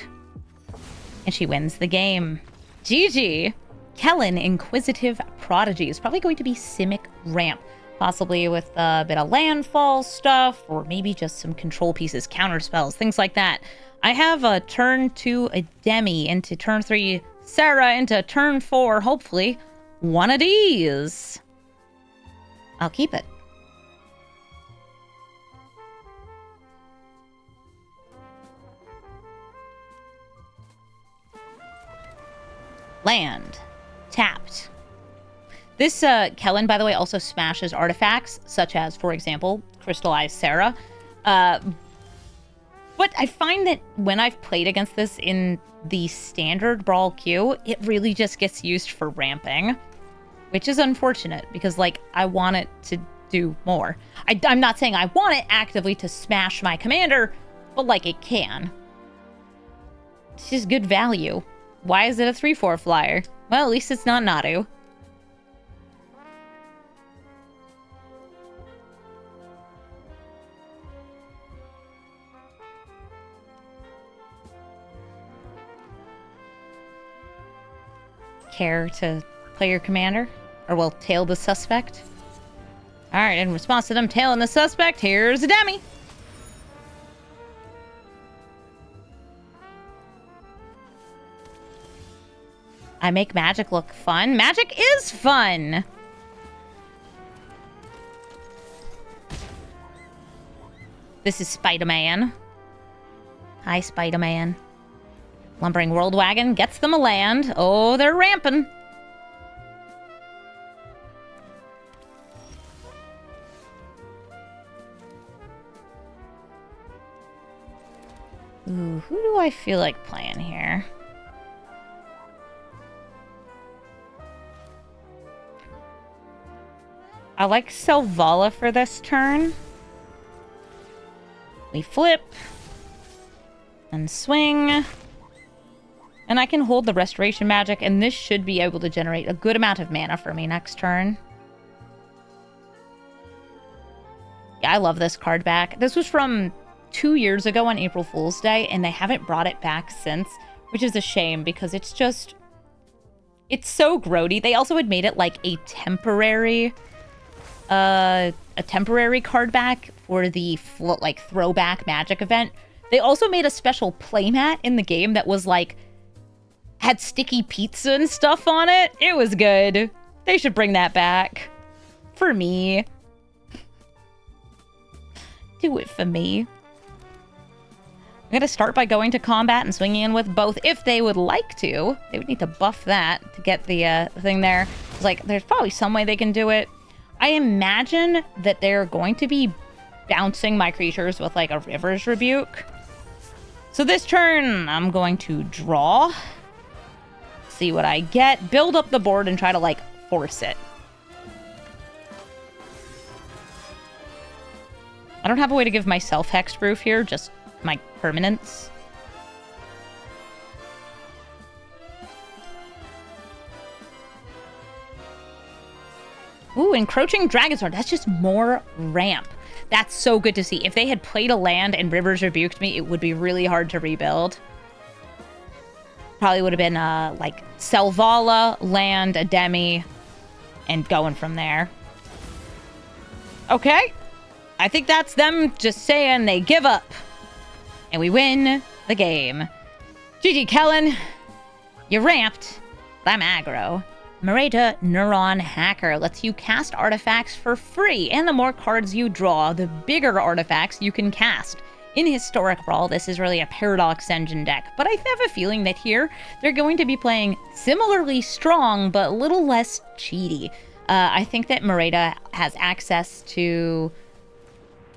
A: and she wins the game. GG. Kellen, Inquisitive Prodigy, is probably going to be Simic Ramp. Possibly with a bit of landfall stuff, or maybe just some control pieces, counter spells, things like that. I have a turn 2 a Demi into turn 3 Serah into turn 4, hopefully. One of these. I'll keep it. Land. Tapped. This Kellen, by the way, also smashes artifacts, such as, for example, Crystallized Serah. But I find that when I've played against this in the standard Brawl queue, it really just gets used for ramping, which is unfortunate because, like, I want it to do more. I'm not saying I want it actively to smash my commander, but, like, it can. It's just good value. Why is it a 3/4 flyer? Well, at least it's not Nadu. Care to play your commander? Or, well, tail the suspect? Alright, in response to them tailing the suspect, here's a Demi! I make magic look fun. Magic is fun! This is Spider-Man. Hi, Spider-Man. Lumbering World Wagon gets them a land. Oh, they're ramping. Ooh, who do I feel like playing here? I like Selvala for this turn. We flip. And swing. And I can hold the Restoration Magic, and this should be able to generate a good amount of mana for me next turn. Yeah, I love this card back. This was from 2 years ago on April Fool's Day, and they haven't brought it back since, which is a shame because it's just... it's so grody. They also had made it like a temporary card back for the like throwback Magic event. They also made a special playmat in the game that was like had sticky pizza and stuff on it. It was good. They should bring that back. For me. Do it for me. I'm gonna start by going to combat and swinging in with both if they would like to. They would need to buff that to get the thing there. It's like, there's probably some way they can do it. I imagine that they're going to be bouncing my creatures with like a River's Rebuke. So this turn, I'm going to draw. See what I get. Build up the board and try to like force it. I don't have a way to give myself hexproof here, just my permanents. Ooh, Encroaching Dragonzord. That's just more ramp. That's so good to see. If they had played a land and Rivers Rebuked me, it would be really hard to rebuild. Probably would have been like Selvala, land, a Demi, and going from there. Okay. I think that's them just saying they give up. And we win the game. GG Kellen. You ramped. But I'm aggro. Mareta Neuron Hacker lets you cast artifacts for free, and the more cards you draw, the bigger artifacts you can cast. In Historic Brawl, this is really a Paradox Engine deck, but I have a feeling that here, they're going to be playing similarly strong, but a little less cheaty. I think that Mareta has access to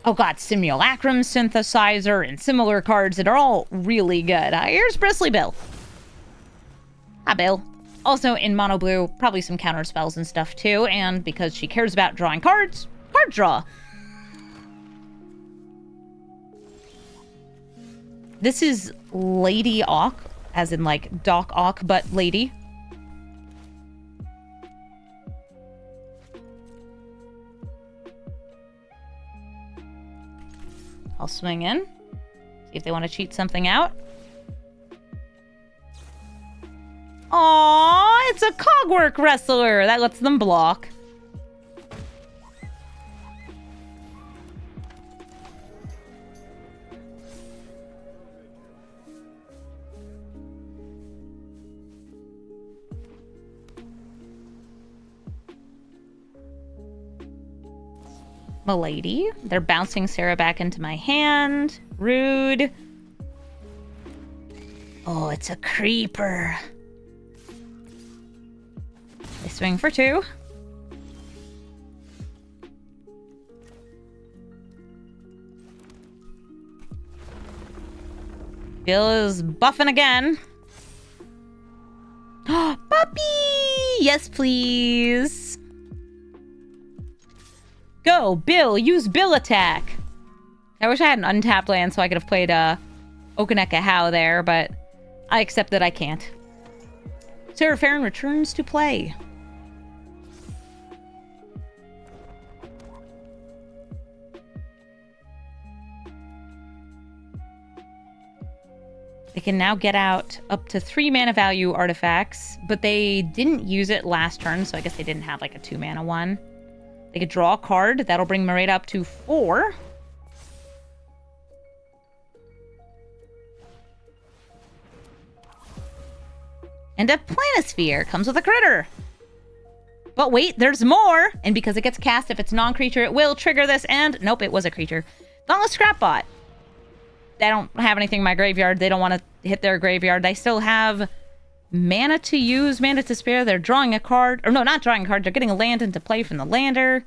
A: Oh god, Simulacrum Synthesizer and similar cards that are all really good. Here's Bristly Bill. Hi, Bill. Also in mono blue, probably some counter spells and stuff too, and because she cares about drawing cards, card draw. This is Lady Ock, as in like Doc Ock, but lady. I'll swing in, see if they want to cheat something out. Aww, it's a Cogwork Wrestler. That lets them block. Milady. They're bouncing Serah back into my hand. Rude. Oh, it's a creeper. They swing for 2. Bill is buffing again. Puppy! Yes, please. Go, Bill. Use Bill attack. I wish I had an untapped land so I could have played Okaneka How there, but I accept that I can't. Serah Farron returns to play. They can now get out up to 3 mana value artifacts, but they didn't use it last turn, so I guess they didn't have like a 2 mana one. They could draw a card. That'll bring Marita up to 4. And a Planisphere comes with a critter. But wait, there's more! And because it gets cast, if it's non-creature, it will trigger this, and nope, it was a creature. Dauntless Scrapbot. They don't have anything in my graveyard. They don't want to hit their graveyard. They still have mana to use, mana to spare. They're drawing a card. Or no, not drawing a card. They're getting a land into play from the lander.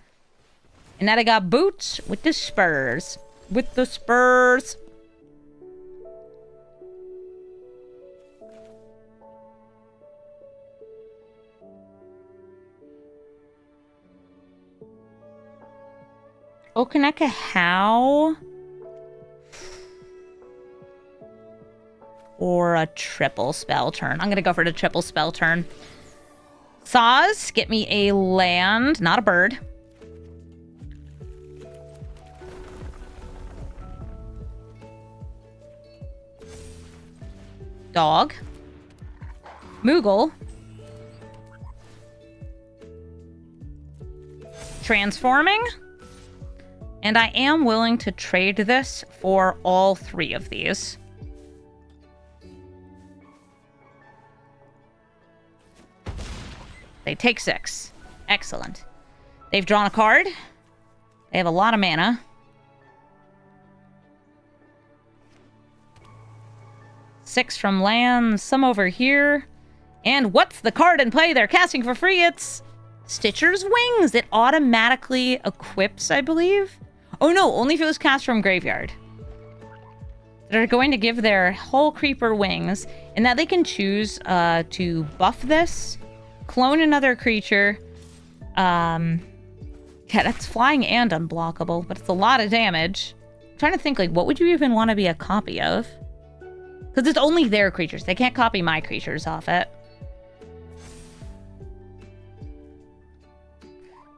A: And now they got Boots with the Spurs. With the Spurs. Okaneka How? Or a triple spell turn. I'm going to go for the triple spell turn. Saws, get me a land, not a bird. Dog. Moogle. Transforming. And I am willing to trade this for all 3 of these. They take 6. Excellent. They've drawn a card. They have a lot of mana. Six from lands, some over here. And what's the card in play they're casting for free? It's Stitcher's Wings. It automatically equips, I believe. Oh no, only if it was cast from graveyard. They're going to give their whole creeper wings, and now they can choose to buff this, clone another creature. Yeah, that's flying and unblockable, but it's a lot of damage. I'm trying to think, like, what would you even want to be a copy of? Because it's only their creatures. They can't copy my creatures off it.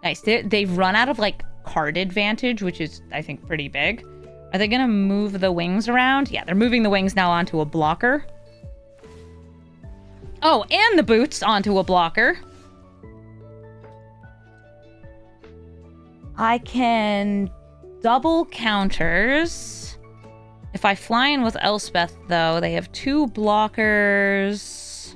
A: Nice. They've run out of, like, card advantage, which is, I think, pretty big. Are they going to move the wings around? Yeah, they're moving the wings now onto a blocker. Oh, and the boots onto a blocker. I can double counters. If I fly in with Elspeth, though, they have 2 blockers.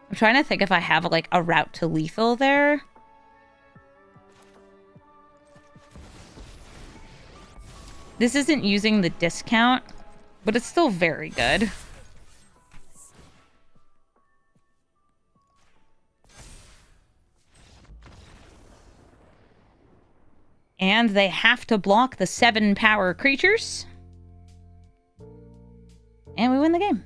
A: I'm trying to think if I have, like, a route to lethal there. This isn't using the discount, but it's still very good. And they have to block the 7 power creatures. And we win the game.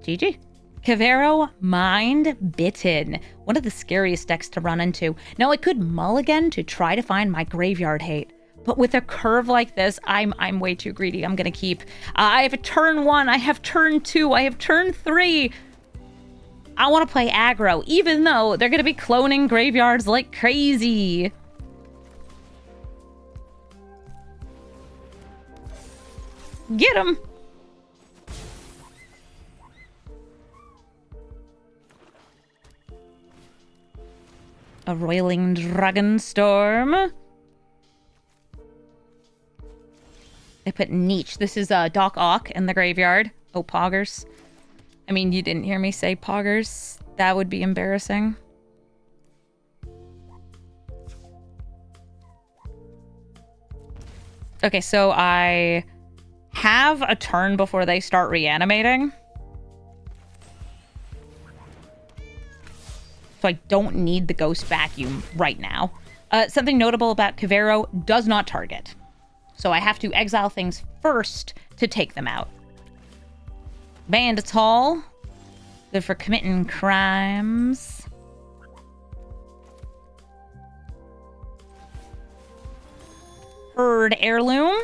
A: GG. Kavero, Mind Bitten. One of the scariest decks to run into. Now, I could mulligan to try to find my graveyard hate. But with a curve like this, I'm way too greedy. I'm going to keep... I have a turn 1. I have turn 2. I have turn 3. I want to play aggro, even though they're going to be cloning graveyards like crazy. Get him! A Roiling Dragonstorm. They put Niche. This is Doc Ock in the graveyard. Oh, Poggers. I mean, you didn't hear me say Poggers. That would be embarrassing. Okay, so I have a turn before they start reanimating. So I don't need the Ghost Vacuum right now. Something notable about Kavero, does not target. So I have to exile things first to take them out. Bandits Hall. Good for committing crimes. Herd Heirloom.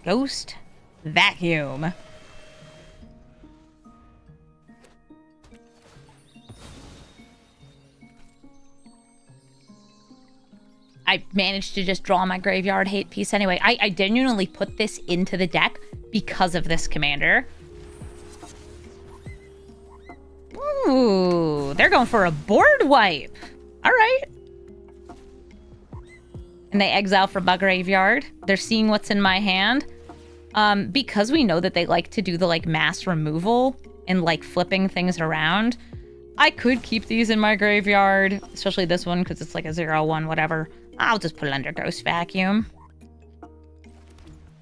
A: Ghost Vacuum. I managed to just draw my graveyard hate piece anyway. I genuinely put this into the deck because of this commander. Ooh, they're going for a board wipe. All right. And they exile from my graveyard. They're seeing what's in my hand. Because we know that they like to do the like mass removal and like flipping things around, I could keep these in my graveyard, especially this one because it's like a 0/1, whatever. I'll just put it under Ghost Vacuum.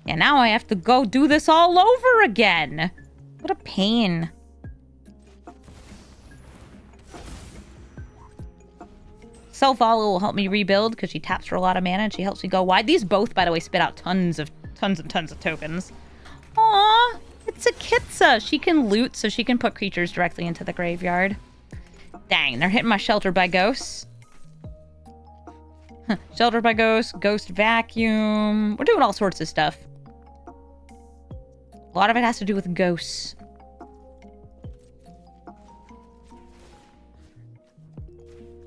A: Yeah, now I have to go do this all over again. What a pain. Self-Follow will help me rebuild because she taps for a lot of mana and she helps me go wide. These both, by the way, spit out tons and tons of tokens. Aw, it's a Kitsa. She can loot, so she can put creatures directly into the graveyard. Dang, they're hitting my Shelter by Ghosts. Shelter by Ghosts, Ghost Vacuum. We're doing all sorts of stuff. A lot of it has to do with ghosts.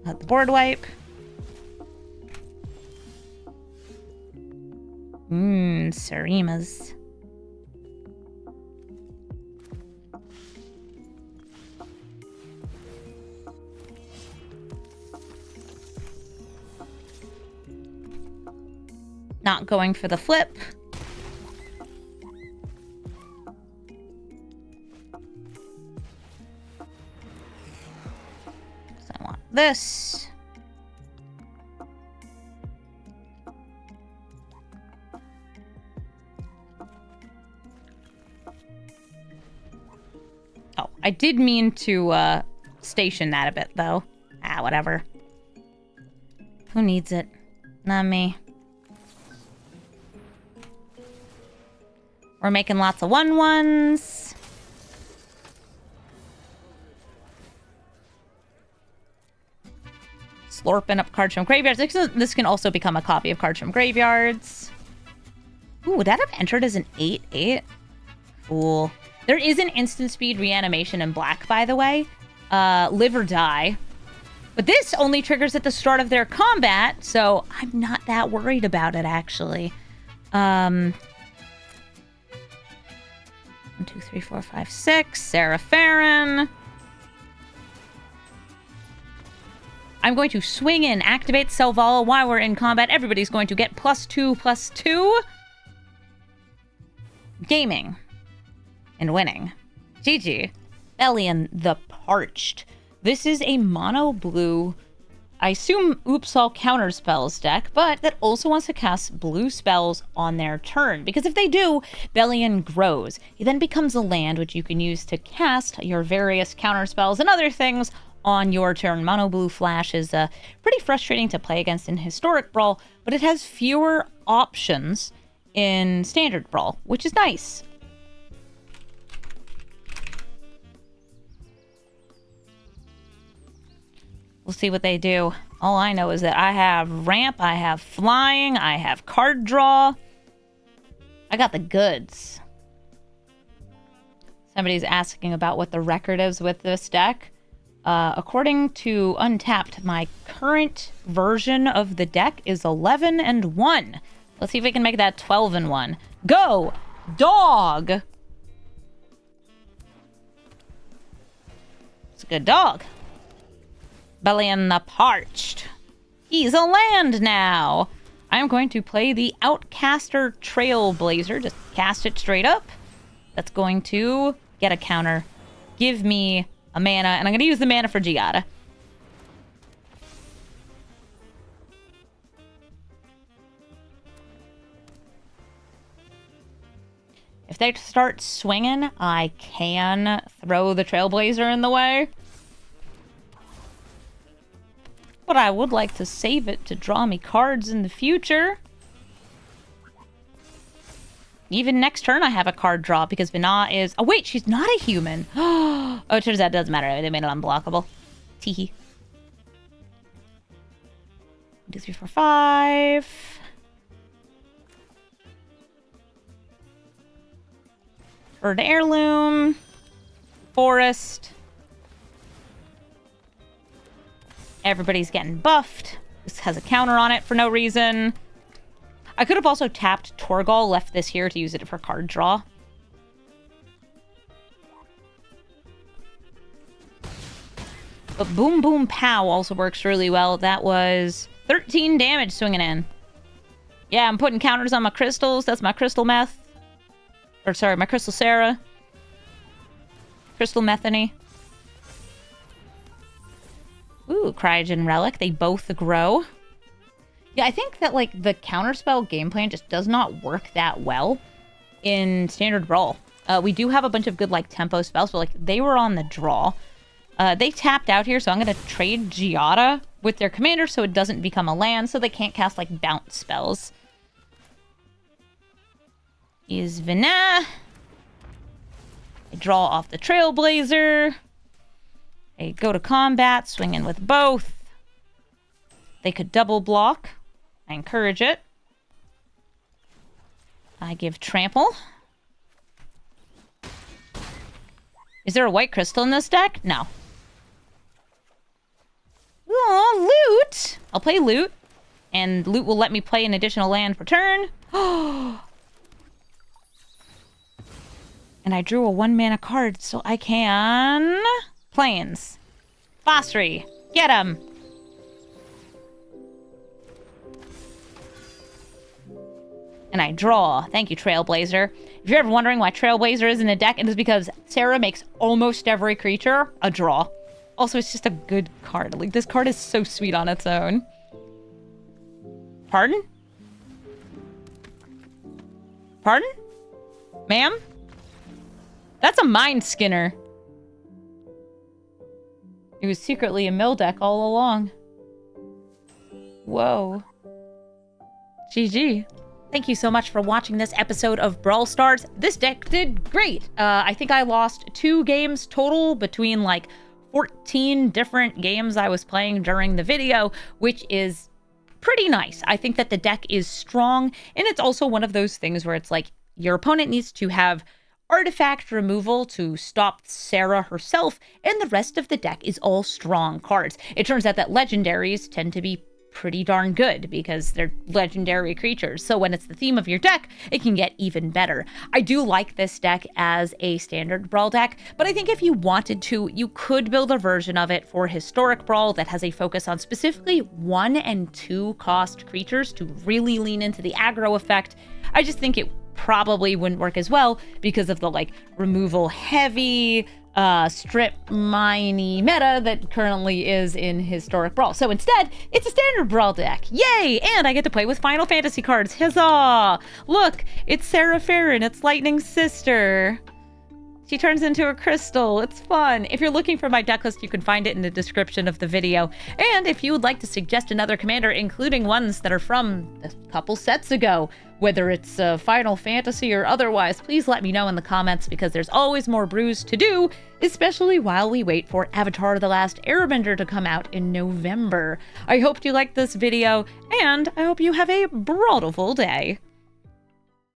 A: The board wipe. Serimas. Not going for the flip. So I want this. Oh, I did mean to station that a bit, though. Ah, whatever. Who needs it? Not me. We're making lots of 1/1s. Slurping up cards from graveyards. This can also become a copy of cards from graveyards. Ooh, would that have entered as an 8/8? Cool. There is an instant speed reanimation in black, by the way. Live or die. But this only triggers at the start of their combat, so I'm not that worried about it, actually. 1, 2, 3, 4, 5, 6. Serah Farron. I'm going to swing in, activate Selvala while we're in combat. Everybody's going to get +2/+2. Gaming. And winning. GG. Bellion the Parched. This is a mono blue I assume Oops All Counter Spells deck, but that also wants to cast blue spells on their turn, because if they do, Bellion grows. He then becomes a land which you can use to cast your various counter spells and other things on your turn. Mono Blue Flash is pretty frustrating to play against in Historic Brawl, but it has fewer options in Standard Brawl, which is nice. We'll see what they do. All I know is that I have ramp, I have flying, I have card draw. I got the goods. Somebody's asking about what the record is with this deck. According to Untapped, my current version of the deck is 11-1. Let's see if we can make that 12-1. Go, dog! It's a good dog. Bellion the Parched. He's a land now. I'm going to play the Outcaster Trailblazer. Just cast it straight up. That's going to get a counter. Give me a mana, and I'm going to use the mana for Giada. If they start swinging, I can throw the Trailblazer in the way. But I would like to save it to draw me cards in the future. Even next turn I have a card draw because Vina is... Oh wait, she's not a human. Oh, it turns out it doesn't matter. They made it unblockable. Teehee. 1, 2, 3, 4, 5. Bird Heirloom. Forest. Everybody's getting buffed. This has a counter on it for no reason. I could have also tapped Torgal, left this here to use it for card draw. But Boom Boom Pow also works really well. That was 13 damage swinging in. Yeah, I'm putting counters on my crystals. That's my crystal meth. Or sorry, my crystal Serah. Crystal Methany. Ooh, Cryogen Relic. They both grow. Yeah, I think that, like, the counterspell game plan just does not work that well in Standard Brawl. We do have a bunch of good, like, tempo spells, but, like, they were on the draw. They tapped out here, so I'm going to trade Giada with their commander so it doesn't become a land, so they can't cast, like, bounce spells. Is Vina. I draw off the Trailblazer. They go to combat, swing in with both. They could double block. I encourage it. I give Trample. Is there a white crystal in this deck? No. Oh, loot! I'll play loot. And loot will let me play an additional land per turn. And I drew a 1-mana card, so I can... Plains. Fossry. Get him. And I draw. Thank you, Trailblazer. If you're ever wondering why Trailblazer is in a deck, it is because Serah makes almost every creature a draw. Also, it's just a good card. Like, this card is so sweet on its own. Pardon? Pardon? Ma'am? That's a Mind Skinner. It was secretly a mill deck all along. Whoa. GG. Thank you so much for watching this episode of Brawl Stars. This deck did great. I think I lost 2 games total between like 14 different games I was playing during the video, which is pretty nice. I think that the deck is strong, and it's also one of those things where it's like your opponent needs to have artifact removal to stop Serah herself, and the rest of the deck is all strong cards. It turns out that legendaries tend to be pretty darn good because they're legendary creatures. So when it's the theme of your deck, it can get even better. I do like this deck as a standard Brawl deck, but I think if you wanted to, you could build a version of it for Historic Brawl that has a focus on specifically 1 and 2 cost creatures to really lean into the aggro effect. I just think it probably wouldn't work as well because of the like removal heavy strip miney meta that currently is in Historic Brawl. So instead, it's a standard Brawl deck. Yay! And I get to play with Final Fantasy cards. Huzzah! Look, it's Serah Farron. It's Lightning's sister. She turns into a crystal. It's fun. If you're looking for my deck list, you can find it in the description of the video. And if you would like to suggest another commander, including ones that are from a couple sets ago, whether it's Final Fantasy or otherwise, please let me know in the comments because there's always more brews to do, especially while we wait for Avatar: The Last Airbender to come out in November. I hope you liked this video, and I hope you have a brawlful day.